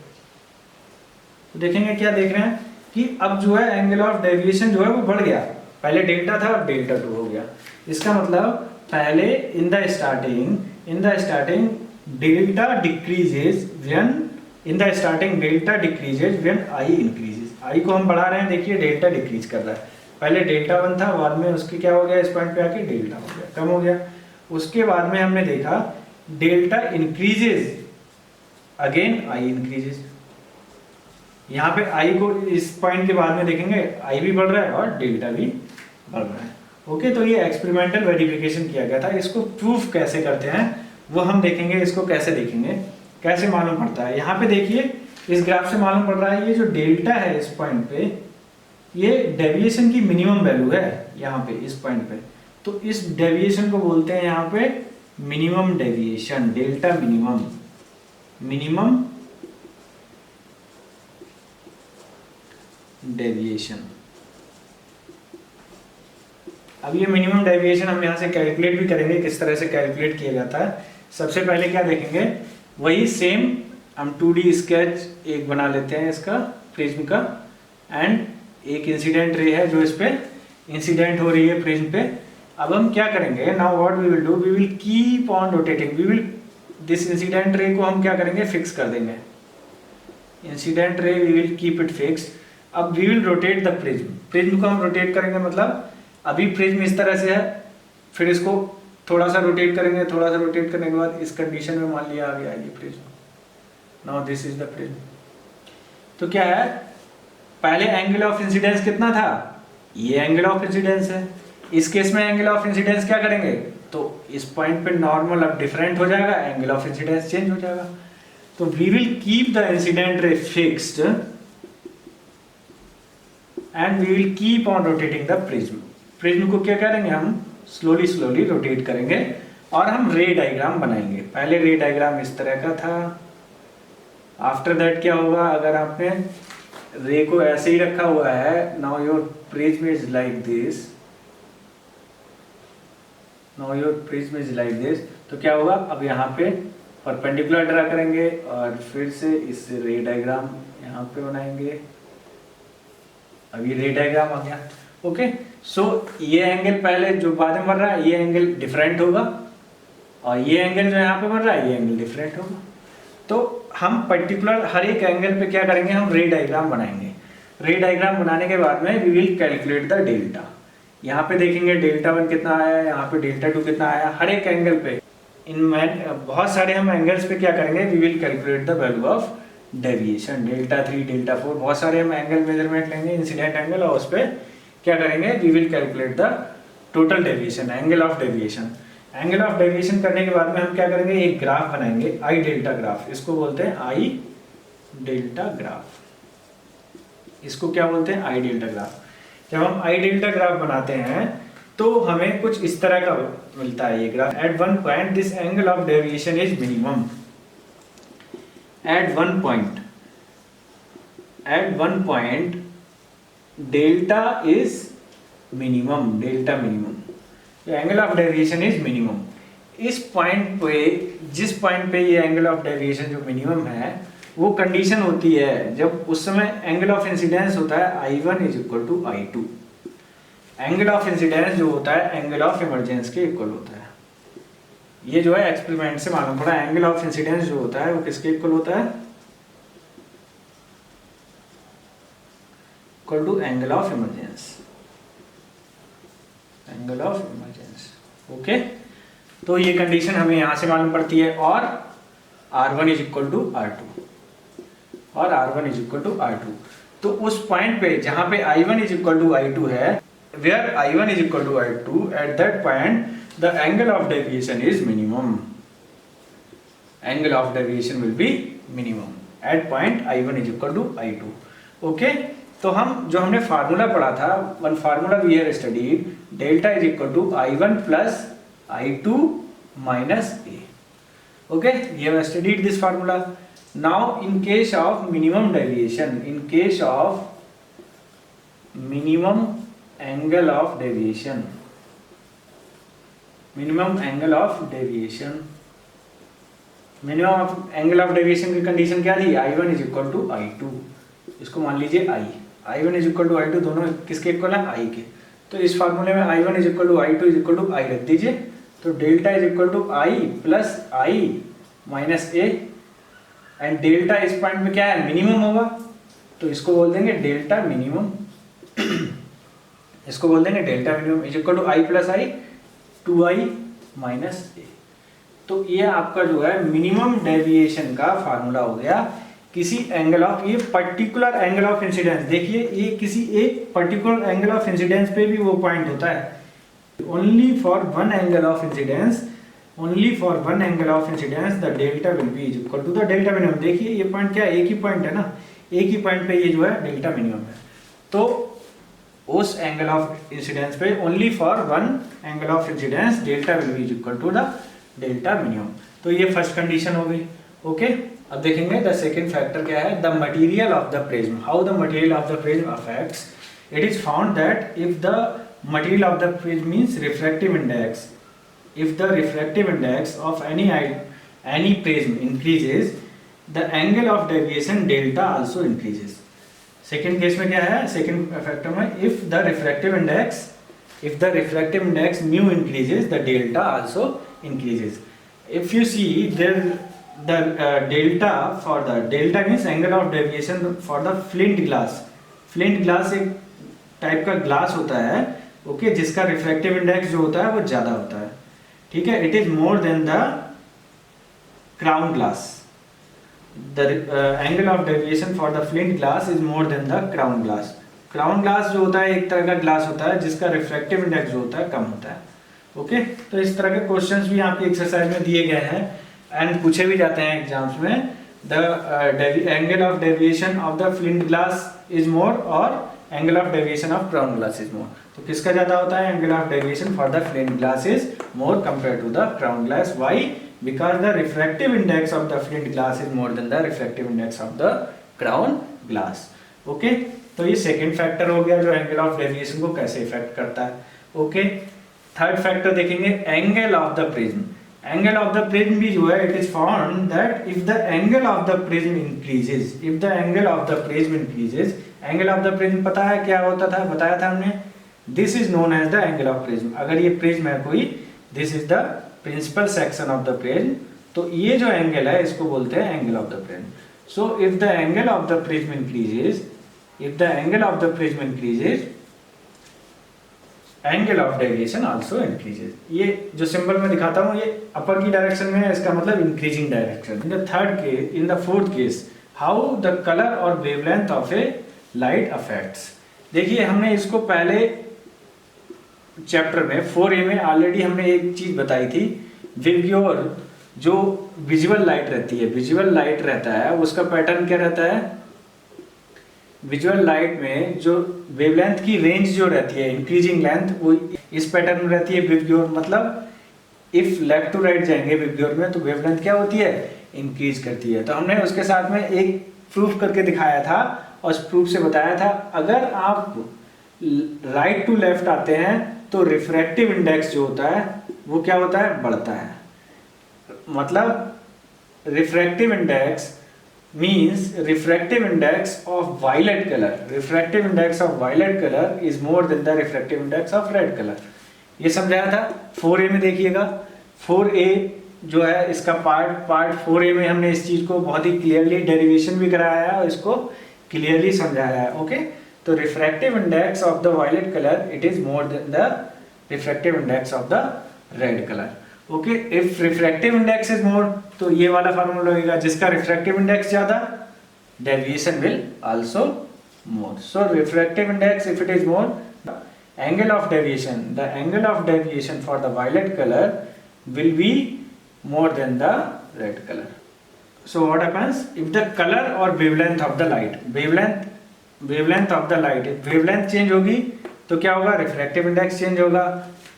A: तो देखेंगे क्या देख रहे हैं कि अब जो है एंगल ऑफ डेविएशन जो है वो बढ़ गया, पहले डेल्टा था अब डेल्टा 2 हो गया। इसका मतलब पहले in the starting delta decreases when, in the starting delta decreases when I increases, I को हम बढ़ा रहे हैं, देखिए डेल्टा डिक्रीज कर रहा है। पहले डेल्टा 1 था, बाद में उसके क्या हो गया, इस पॉइंट पे आके डेल्टा हो गया, कम हो गया। उसके बाद में हमने देखा delta increases, again I increases. यहाँ पे आई को इस पॉइंट के बाद में देखेंगे आई भी बढ़ रहा है और डेल्टा भी बढ़ रहा है। ओके, तो ये एक्सपेरिमेंटल वेरिफिकेशन किया गया था। इसको प्रूफ कैसे करते हैं वो हम देखेंगे। इसको कैसे देखेंगे, कैसे मालूम पड़ता है। यहाँ पे देखिए इस ग्राफ से मालूम पड़ रहा है ये जो डेल्टा है इस पॉइंट पे, ये डेविएशन की मिनिमम वैल्यू है यहाँ पे इस पॉइंट पे। तो इस डेविएशन को बोलते हैं यहाँ पे minimum deviation, delta minimum, minimum deviation. अब ये मिनिमम डेविएशन हम यहाँ से कैलकुलेट भी करेंगे। किस तरह से कैलकुलेट किया जाता है, सबसे पहले क्या देखेंगे, वही सेम हम 2D स्केच एक बना लेते हैं इसका प्रिज्म का, एंड एक इंसिडेंट रे है जो इस पे इंसिडेंट हो रही है प्रिज्म पे। अब हम क्या करेंगे, now what we will do, we will keep on rotating, we will this incident ray को हम क्या करेंगे, फिक्स कर देंगे। Incident ray we will keep it fix. अब we will rotate the prism, prism को हम रोटेट करेंगे, मतलब अभी प्रिज्म इस तरह से है, फिर इसको थोड़ा सा रोटेट करेंगे, थोड़ा सा रोटेट करने के बाद इस कंडीशन में मान लिया आ गया ये prism, now this is the prism. तो क्या है, पहले एंगल ऑफ इंसिडेंस कितना था, ये एंगल ऑफ इंसिडेंस है। इस केस में एंगल ऑफ इंसिडेंस क्या करेंगे, तो इस पॉइंट पे नॉर्मल अब डिफरेंट हो जाएगा, एंगल ऑफ इंसिडेंस चेंज हो जाएगा। तो we will keep the incident ray fixed and we will keep on rotating the prism. Prism को क्या करेंगे, हम स्लोली स्लोली रोटेट करेंगे और हम रे डायग्राम बनाएंगे। पहले रे डायग्राम इस तरह का था, आफ्टर दैट क्या होगा, अगर आपने रे को ऐसे ही रखा हुआ है, now your prism is like this, now your prism is like this, तो क्या होगा, अब यहाँ पे परपेंडिकुलर ड्रा करेंगे और फिर से इस रे डायग्राम यहाँ पे बनाएंगे। अब ये रे डायग्राम आ गया। ओके, सो ये एंगल पहले जो बाद में बन रहा है ये एंगल डिफरेंट होगा, और ये एंगल जो यहाँ पे बन रहा है ये एंगल डिफरेंट होगा। तो हम पर्टिकुलर हर एक एंगल पे क्या करेंगे, हम रे डायग्राम बनाएंगे। रे डायग्राम बनाने के बाद में we will calculate the delta. यहाँ पे देखेंगे डेल्टा 1 कितना आया, यहाँ पे डेल्टा 2 कितना आया, हर एक एंगल पे। बहुत सारे हम एंगल्स पे क्या करेंगे, we will calculate the value of deviation, delta 3, delta 4, बहुत सारे हम एंगल मेजरमेंट लेंगे, इंसिडेंट एंगल, और उस पर क्या करेंगे, we will calculate the total deviation, angle of deviation. Angle of deviation करने के बाद में हम क्या करेंगे, एक ग्राफ बनाएंगे, आई डेल्टा ग्राफ। इसको बोलते हैं आई डेल्टा ग्राफ। इसको क्या बोलते हैं, आई डेल्टा ग्राफ। जब हम आई डेल्टा ग्राफ बनाते हैं तो हमें कुछ इस तरह का मिलता है ये graph. At one point this angle of deviation is minimum. At one point delta is minimum, delta minimum, angle of deviation is minimum. इस पॉइंट पे, जिस पॉइंट पे ये एंगल ऑफ डेविएशन जो मिनिमम है, वो कंडीशन होती है जब उस समय एंगल ऑफ इंसिडेंस होता है I1 is equal to I2। Angle of incidence जो होता है एंगल ऑफ इमरजेंस के इक्वल होता है। ये जो है एक्सपेरिमेंट से मालूम पड़ा, एंगल ऑफ इंसिडेंस जो होता है वो किसके इक्वल होता है, equal to angle of emergence, angle of emergence. Okay, तो ये कंडीशन हमें यहां से मालूम पड़ती है। और R1 is equal to R2, और R1 is equal to R2। तो उस पॉइंट पे जहां पे I1 is equal to I2 है, where I1 is equal to I2, at that point the angle of deviation is minimum. Angle of deviation will be minimum at point I1 is equal to I2. Okay, तो हम जो हमने formula पढ़ा था, one formula we have studied, delta is equal to I1 plus I2 minus A. Okay, we have studied this formula. Now in case of minimum deviation, in case of minimum angle of deviation, minimum angle of deviation, minimum angle of deviation की condition क्या थी, I1 is equal to I2। इसको मान लीजिए I1 is equal to I2, दोनों किसके equal है, I के। तो इस फार्मूले में I1 is equal to I2 is equal to I रख दीजिए, तो delta is equal to I plus I minus A, and delta इस पॉइंट में क्या है, मिनिमम होगा। तो इसको बोल देंगे डेल्टा मिनिमम, इसको बोल देंगे delta minimum is equal to I plus I 2i minus A. तो ये आपका जो है मिनिमम डेविएशन का फार्मूला हो गया किसी एंगल ऑफ, ये पर्टिकुलर एंगल ऑफ इंसिडेंस, देखिए ये किसी एक पर्टिकुलर एंगल ऑफ इंसिडेंस पे भी वो पॉइंट होता है। Only for one angle of incidence, only for one angle of incidence the delta will be equal to the delta minimum. देखिए ये पॉइंट क्या है, एक ही पॉइंट है ना, एक ही पॉइंट पे ये जो है डेल्टा मिनिमम है। तो उस एंगल ऑफ इंसिडेंस पे only for one angle of incidence delta will be equal to the delta minimum. तो ये फर्स्ट कंडीशन हो गई। ओके, अब देखेंगे द सेकंड फैक्टर क्या है, the material of the prism, how the material of the prism affects. It is found that if the material of the prism means refractive index, if the refractive index of any prism increases, the angle of deviation delta also increases. Second case में क्या है, second factor में if the refractive index mu increases, the delta also increases. If you see there the delta for the delta means angle of deviation for the flint glass. flint glass एक type का glass होता है, okay, जिसका refractive index जो होता है वो ज्यादा होता है, ठीक है। It is more than the crown glass, the angle of deviation for the flint glass is more than the crown glass. Crown glass जो होता है एक तरह का ग्लास होता है जिसका रिफ्रैक्टिव इंडेक्स जो होता है कम होता है, ओके। तो इस तरह के क्वेश्चंस भी आपकी एक्सरसाइज में दिए गए हैं एंड पूछे भी जाते हैं एग्जाम्स में। The angle of deviation of the flint glass is more और angle of deviation of crown glass is more. तो किसका ज्यादा होता है, angle of deviation for the flint glass is more compare to the crown glass. Why? Because the refractive index of the flint glass is more than the refractive index of the crown glass, okay. तो ये second factor हो गया जो angle of deviation को कैसे effect करता है, okay. Third factor देखेंगे angle of the prism. Angle of the prism भी जो है it is found that if the angle of the prism increases, if the angle of the prism increases, angle of the prism पता है क्या होता था, बताया था हमने, this is known as the angle of prism. अगर ये प्रिज्म है कोई, this is the principal section of the prism, तो ये जो एंगल है इसको बोलते हैं angle of the prism. So if the angle of the prism increases, if the angle of the prism increases, angle of deviation also increases. ये जो symbol मैं दिखाता हूँ ये अपर की डायरेक्शन में है, इसका मतलब increasing direction. In the third case, in the fourth case, how the colour और wavelength of a light affects. देखिए हमने इसको पहले चैप्टर में 4A में ऑलरेडी हमने एक चीज बताई थी, विब्योर जो विजुअल लाइट रहती है, विजुअल लाइट रहता है उसका पैटर्न क्या रहता है, विजुअल लाइट में जो वेवलेंथ की रेंज जो रहती है, इंक्रीजिंग लेंथ, वो इस पैटर्न में रहती है विब्योर। मतलब इफ लेफ्ट टू राइट जाएंगे विब्योर में तो वेवलेंथ क्या होती है, इंक्रीज करती है। तो हमने उसके साथ में एक प्रूफ करके दिखाया था और उस प्रूफ से बताया था अगर आप राइट टू लेफ्ट आते हैं तो रिफ्रैक्टिव इंडेक्स जो होता है वो क्या होता है, बढ़ता है। मतलब refractive index means refractive index of violet color, refractive index of violet color is more than the refractive index of red color। ये समझाया था 4A में। देखिएगा 4A जो है इसका पार्ट 4A में हमने इस चीज को बहुत ही क्लियरली डेरिवेशन भी कराया है और इसको क्लियरली समझाया है, ओके। तो refractive index of the violet colour it is more than the refractive index of the red colour, okay. If refractive index is more, तो ये वाला फार्मूला लगेगा, जिसका रिफ्रैक्टिव इंडेक्स ज्यादा deviation will also more. So refractive index if it is more, angle of deviation, the angle of deviation for the violet colour will be more than the red colour. So what happens if the colour और wavelength of the light, wavelength of the light, wavelength change होगी तो क्या होगा, refractive index change होगा।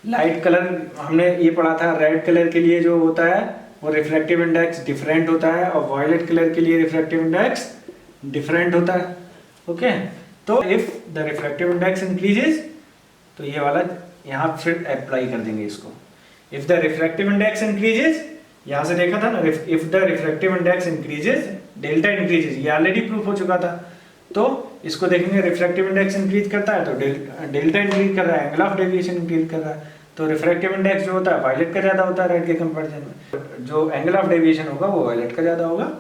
A: Light colour हमने ये पढ़ा था, रेड कलर के लिए जो होता है वो रिफ्रैक्टिव इंडेक्स डिफरेंट होता है और वायलेट कलर के लिए रिफ्रैक्टिव इंडेक्स डिफरेंट होता है, ओके। तो if the refractive index increases, तो ये वाला यहाँ फिर अप्लाई कर देंगे इसको। If the refractive index increases, यहाँ से देखा था ना, if the refractive index increases delta increases, ये ऑलरेडी प्रूफ हो चुका था। तो इसको देखेंगे रिफ्रैक्टिव इंडेक्स इंक्रीज करता है तो डेल्टा इंक्रीज कर रहा है, एंगल ऑफ डेविएशन इंक्रीज कर रहा है। तो रिफ्रैक्टिव इंडेक्स जो होता है वायलेट का ज्यादा होता है रेड के कंपैरिजन में, जो एंगल ऑफ डेविएशन होगा वो वायलेट का ज्यादा होगा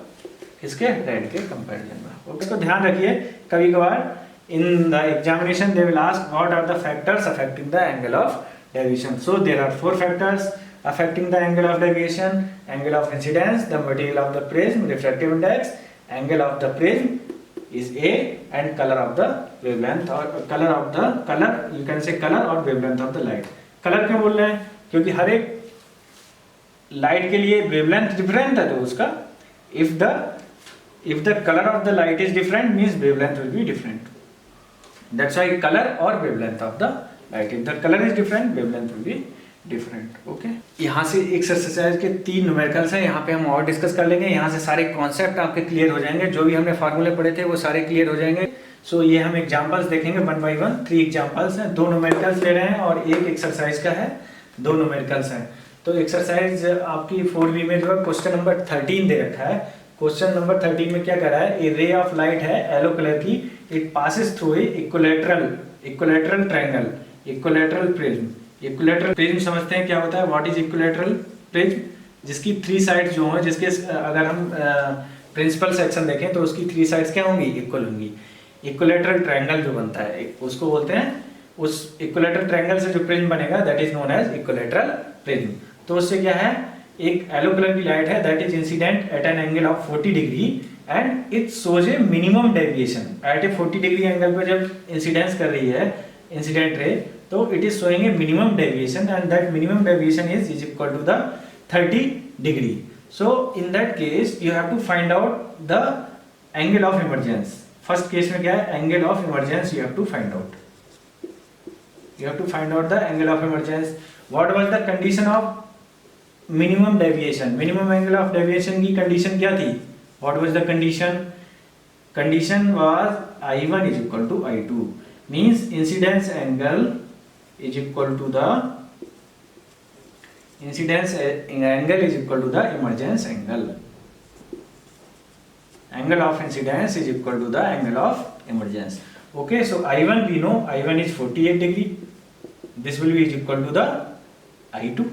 A: इसके रेड के कंपैरिजन में। ओके, तो ध्यान रखिए कभी कभार in the examination they will ask what are the factors affecting the angle of deviation. So there are 4 factors affecting the angle of deviation: angle of incidence, the material of the prism, refractive index, angle of the prism is A, and color of the wavelength or color of the color, you can say color or wavelength of the light. color क्यों बोल रहे हैं? क्योंकि हर एक light के लिए wavelength different है, तो उसका if the color of the light is different means wavelength will be different. That's why color or wavelength of the light, if the color is different wavelength will be different. Okay, यहाँ से exercise के 3 numericals हैं, यहाँ पे हम और discuss कर लेंगे. यहाँ से सारे कॉन्सेप्ट आपके क्लियर हो जाएंगे, जो भी हमने फार्मूले पढ़े थे वो सारे क्लियर हो जाएंगे. सो ये हम एग्जांपल्स देखेंगे 1 बाय 1. 3 एग्जांपल्स हैं, 2 न्यूमेरिकल्स ले रहे हैं और एक एक्सरसाइज का है, 2 न्यूमेरिकल्स हैं. तो एक्सरसाइज आपकी 4B में जो है क्वेश्चन नंबर 13 दे रखा है. क्वेश्चन नंबर 13 में क्या कर रहा है, ए रे ऑफ लाइट है येलो कलर की, it passes through a equilateral triangle, equilateral prism. Equilateral prism समझते हैं क्या होता है, व्हाट इज इक्विलैटरल प्रिज्म? जिसकी 3 साइड्स जो हैं, जिसके अगर हम प्रिंसिपल सेक्शन देखें तो उसकी 3 साइड्स क्या होंगी, इक्वल होंगी. इक्विलैटरल ट्रायंगल जो बनता है उसको बोलते हैं, उस इक्विलैटरल ट्रायंगल से जो प्रिज्म बनेगा that is known as equilateral prism. तो उससे क्या है, एक येलो कलर की लाइट है that is incident at an angle of 40 degree and it shows a minimum deviation. At a 40 degree angle पर जब इंसिडेंस कर रही है इंसिडेंट रे, तो it is showing a minimum deviation and that minimum deviation is equal to the 30 degree. So in that case you have to find out the angle of emergence. First case में क्या है, angle of emergence you have to find out. You have to find out the angle of emergence. What was the condition of minimum deviation? Minimum angle of deviation की condition क्या थी? What was the condition? Condition was I1 is equal to I2. Means incidence angle is equal to the incidence angle is equal to the emergence angle. Angle of incidence is equal to the angle of emergence. Okay, so I1 we know I1 is 48 degree. This will be equal to the I2.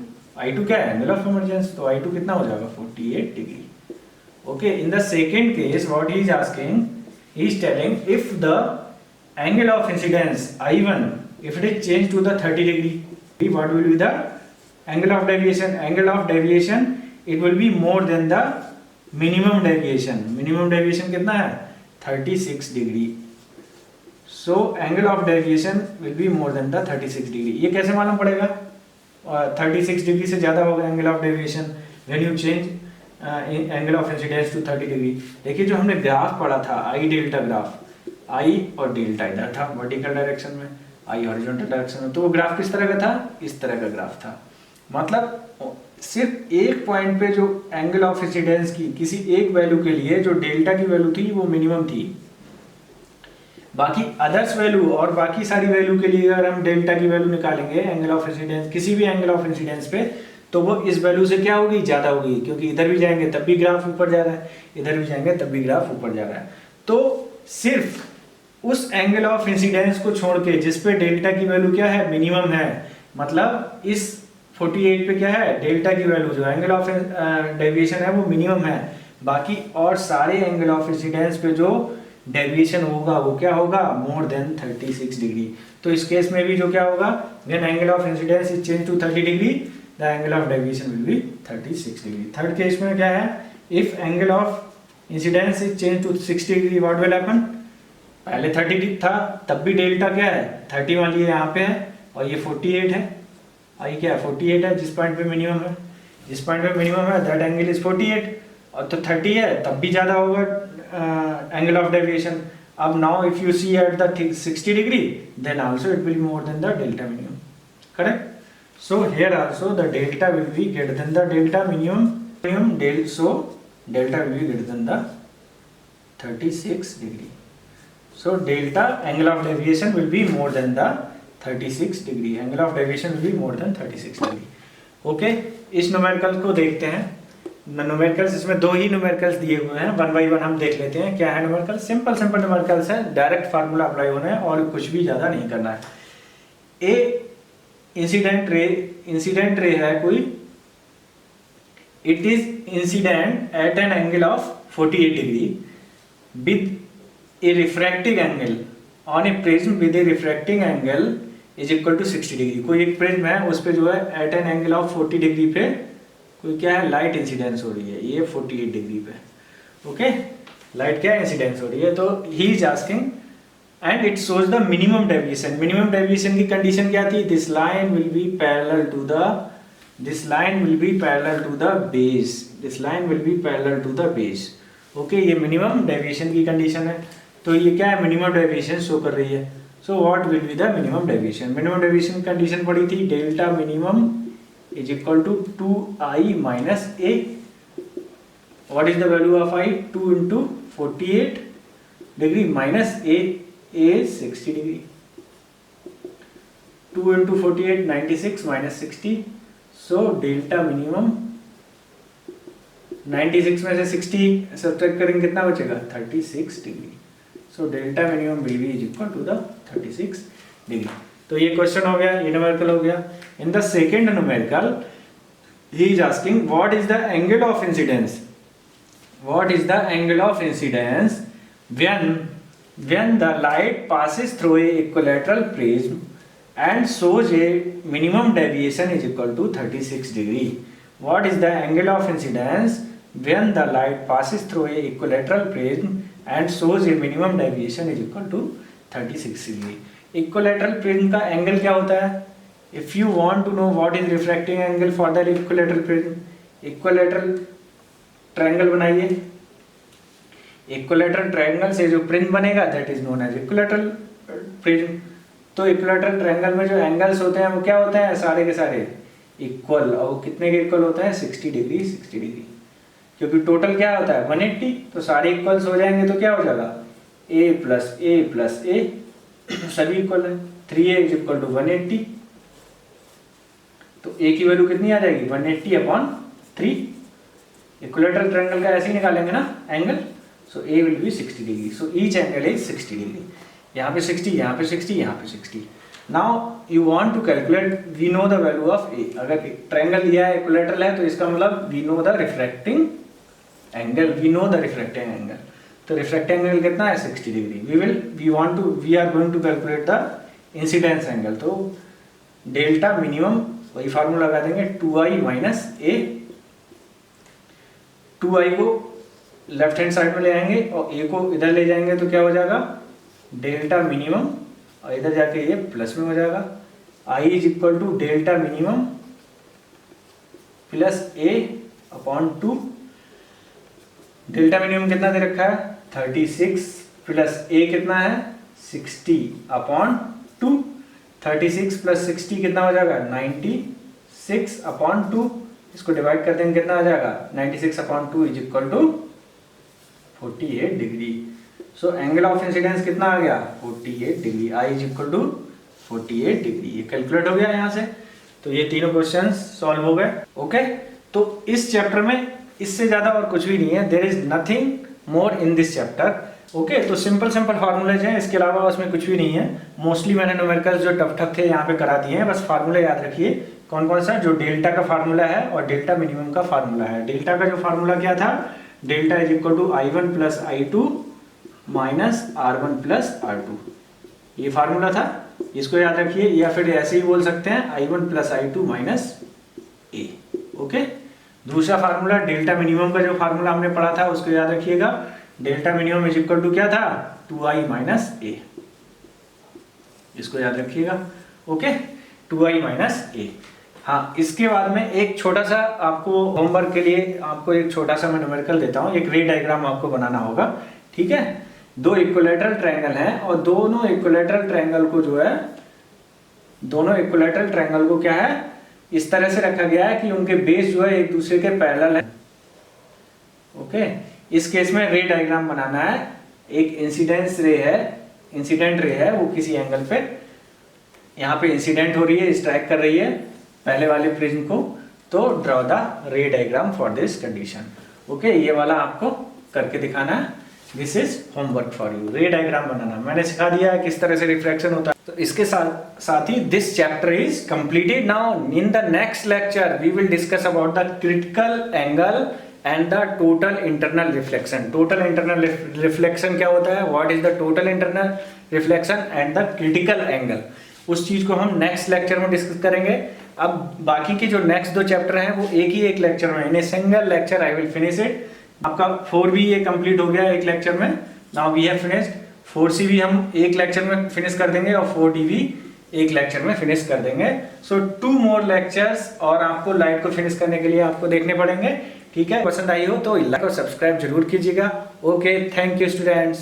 A: I2 क्या है, angle of emergence, तो I2 कितना हो जाएगा 48 degree. Okay, in the second case what he is asking, he is telling if the angle of incidence I1, if it is changed to the 30 degree, what will be the angle of deviation? Angle of deviation it will be more than the minimum deviation. Minimum deviation कितना है, 36 degree. So angle of deviation will be more than the 36 degree. ये कैसे मालूम पड़ेगा? 36 degree से ज़्यादा होगा angle of deviation when you change angle of incidence to 30 degree. देखिए जो हमने ग्राफ पढ़ा था I डेल्टा ग्राफ, I और डेल्टा इधर था वर्टिकल डायरेक्शन में, I हॉरिजॉन्टल डायरेक्शन में, तो वो ग्राफ किस तरह का था, इस तरह का ग्राफ था. मतलब सिर्फ एक पॉइंट पे जो एंगल ऑफ इंसिडेंस की किसी एक वैल्यू के लिए जो डेल्टा की वैल्यू थी वो मिनिमम थी, बाकी अदर्स वैल्यू और बाकी सारी वैल्यू के लिए अगर हम डेल्टा की वैल्यू निकालेंगे एंगल ऑफ इंसिडेंस, किसी भी एंगल ऑफ इंसिडेंस पे, तो वो इस वैल्यू से क्या होगी, ज़्यादा होगी. क्योंकि इधर भी जाएंगे तब भी ग्राफ ऊपर जा रहा है, इधर भी जाएंगे तब भी ग्राफ ऊपर जा रहा है. तो सिर्फ उस एंगल ऑफ इंसिडेंस को छोड़ के जिस पे डेल्टा की वैल्यू क्या है, मिनिमम है, मतलब इस 48 पे क्या है, डेल्टा की वैल्यू जो एंगल ऑफ डेविएशन है वो मिनिमम है, बाकी और सारे एंगल ऑफ इंसिडेंस पे जो डेविएशन होगा वो क्या होगा, मोर देन 36 डिग्री. तो इस केस में भी जो क्या होगा, when angle of incidence is change to 30 degree the angle of deviation will be 36 degree. Third case में क्या है, if angle of incidence is change to 60 degree what will happen, पहले 30 था तब भी डेल्टा क्या है 30 वाली है यहाँ पे है, और ये 48 है, आई क्या है 48 है, जिस पॉइंट पे मिनिमम है, जिस पॉइंट पे मिनिमम है दैट एंगल इज 48, और तो 30 है तब भी ज़्यादा होगा एंगल ऑफ डेविएशन. अब now if you see at the 60 degree then also it will be more than the delta minimum, correct. So here also the delta will be greater than the delta minimum, so delta will be greater than the 36 degree. So delta angle of deviation will be more than the 36 degree. Angle of deviation will be more than 36 degree. Okay, इस numerical को देखते हैं. Numericals इसमें 2 ही numericals दिए हुए हैं, 1 bye 1 हम देख लेते हैं. क्या है न्यूमेरिकल, सिंपल न्यूमेरिकल्स है, डायरेक्ट फार्मूला अप्लाई होना है और कुछ भी ज़्यादा नहीं करना है. ए इंसिडेंट रे है कोई, it is incident at an angle of 48 degree a refracting angle on a prism with a refracting angle is equal to 60 degree. कोई एक प्रिज्म है, उस पे जो है at an angle of 40 degree पे कोई क्या है, लाइट इंसिडेंस हो रही है, ये 48 डिग्री पे, ओके, लाइट क्या इंसिडेंस हो रही है। तो he is asking and it shows the minimum deviation. Minimum deviation की कंडीशन क्या थी, this line will be parallel to the base, this line will be parallel to the base, okay, ये minimum deviation की condition है। तो ये क्या है, मिनिमम डेविएशन शो कर रही है। So what will be the minimum deviation. Minimum deviation condition पड़ी थी delta minimum is equal to 2i minus a। What is the value of i, 2 into 48 degree minus a 60 degree, 2 into 48 96 minus 60। So delta minimum 96 में से 60 subtract करेंगे कितना बचेगा, 36 degree. So delta minimum will be is equal to the 36 degree. तो ये question हो गया, ये न्यूमेरिकल हो गया। In the second numerical he is asking what is the angle of incidence, what is the angle of incidence when the light passes through a equilateral prism and shows a minimum deviation is equal to 36 degree. What is the angle of incidence when the light passes through a equilateral prism and shows a minimum deviation is equal to 36 degree. Equilateral prism का angle क्या होता है? If you want to know what is refracting angle for the equilateral prism, equilateral triangle बनाइए। Equilateral triangle से जो prism बनेगा that is known as equilateral prism. तो equilateral triangle में जो एंगल्स होते हैं वो क्या होते हैं, सारे के सारे इक्वल। और कितने के इक्वल होते हैं, 60 डिग्री 60 डिग्री, क्योंकि टोटल क्या होता है 180। तो सारे इक्वल्स हो जाएंगे तो क्या हो जाएगा, a प्लस a सभी इक्वल है। 3a इज इक्वल टू 180, तो a की वैल्यू कितनी आ जाएगी 180/3। इक्विलैटरल ट्रायंगल का ऐसे ही निकालेंगे ना angle. So A will be 60 degree. So each angle is 60 degree. यहाँ पे 60, यहाँ पे 60, यहाँ पे 60. Now you want to calculate, we know the value of A. अगर triangle दिया है equilateral है तो इसका मतलब we know the refracting angle. We know the refracting angle. तो refracting angle कितना है 60 degree. We are going to calculate the incidence angle. तो delta minimum वही फार्मूला लगा देंगे 2i माइनस a। 2i को लेफ्ट हैंड साइड में ले आएंगे और a को इधर ले जाएंगे तो क्या हो जाएगा डेल्टा मिनिमम, और इधर जाके ये प्लस में हो जाएगा। i is equal to delta minimum plus a/2। Delta minimum कितना दे रखा है 36 प्लस a कितना है 60/2। 36 प्लस 60 कितना हो जाएगा 96/2। इसको डिवाइड कर देंगे कितना आ जाएगा 96/2 is equal to 48 degree. So angle of incidence कितना आ गया 48 degree. I is equal to 48 degree. ये कैलकुलेट हो गया यहाँ से। तो ये तीनों क्वेश्चंस सॉल्व हो गए, ओके। तो इस चैप्टर में इससे ज्यादा और कुछ भी नहीं है, there is nothing more in this chapter, okay. तो सिंपल फार्मूलेज हैं, इसके अलावा उसमें कुछ भी नहीं है। मोस्टली मैंने न्यूमेरिकल्स जो टफ थे यहाँ पे करा दिए हैं, बस फार्मूला याद रखिए कौन कौन सा, जो डेल्टा का फार्मूला है और डेल्टा मिनिमम का फार्मूला है। डेल्टा का जो फार्मूला क्या था, delta is equal to I1 plus I2 minus R1 plus R2, ये फार्मूला था, इसको याद रखिए। या फिर ऐसे ही बोल सकते हैं I1 plus I2 minus A, okay. दूसरा फार्मूला डेल्टा मिनिमम का जो फार्मूला हमने पढ़ा था उसको याद रखिएगा। Delta minimum is equal to क्या था 2i माइनस a, इसको याद रखिएगा, ओके, 2i माइनस a। हाँ, इसके बाद में एक छोटा सा आपको होमवर्क के लिए आपको एक छोटा सा मैं न्यूमेरिकल देता हूँ। एक रे डायग्राम आपको बनाना होगा, ठीक है। दो इक्विलैटरल ट्रायंगल हैं और दोनों इक्विलैटरल ट्रायंगल को जो है, दोनों इक्विलैटरल ट्रायंगल को क्या है इस तरह से रखा गया है कि उनके बेस जो है एक दूसरे के पैरेलल है, ओके। इस केस में रे डायग्राम बनाना है। एक इंसिडेंस रे है, इंसिडेंट रे है, वो किसी एंगल पे यहाँ पे इंसिडेंट हो रही है, स्ट्राइक कर रही है पहले वाले प्रिज्म को। तो draw the ray diagram for this condition, okay. ये वाला आपको करके दिखाना है, this is homework for you. Ray diagram बनाना मैंने सिखा दिया है किस तरह से रिफ्लेक्शन होता है। तो इसके साथ ही this chapter is completed. Now in the next lecture we will discuss about the critical angle and the total internal reflection. Total internal reflection क्या होता है, what is the total internal reflection and the critical angle, उस चीज को हम next lecture में discuss करेंगे। अब बाकी के जो नेक्स्ट 2 चैप्टर हैं वो एक ही एक लेक्चर में, in a single lecture I will finish it. आपका 4B ये कंप्लीट हो गया एक लेक्चर में, now we have finished. 4C भी हम एक लेक्चर में फिनिश कर देंगे और 4D भी एक लेक्चर में फिनिश कर देंगे। सो 2 मोर लेक्चर्स और आपको लाइट को फिनिश करने के लिए आपको देखने पड़ेंगे। ठीक है, पसंद आई हो तो लाइक और सब्सक्राइब जरूर कीजिएगा। Okay, thank you students.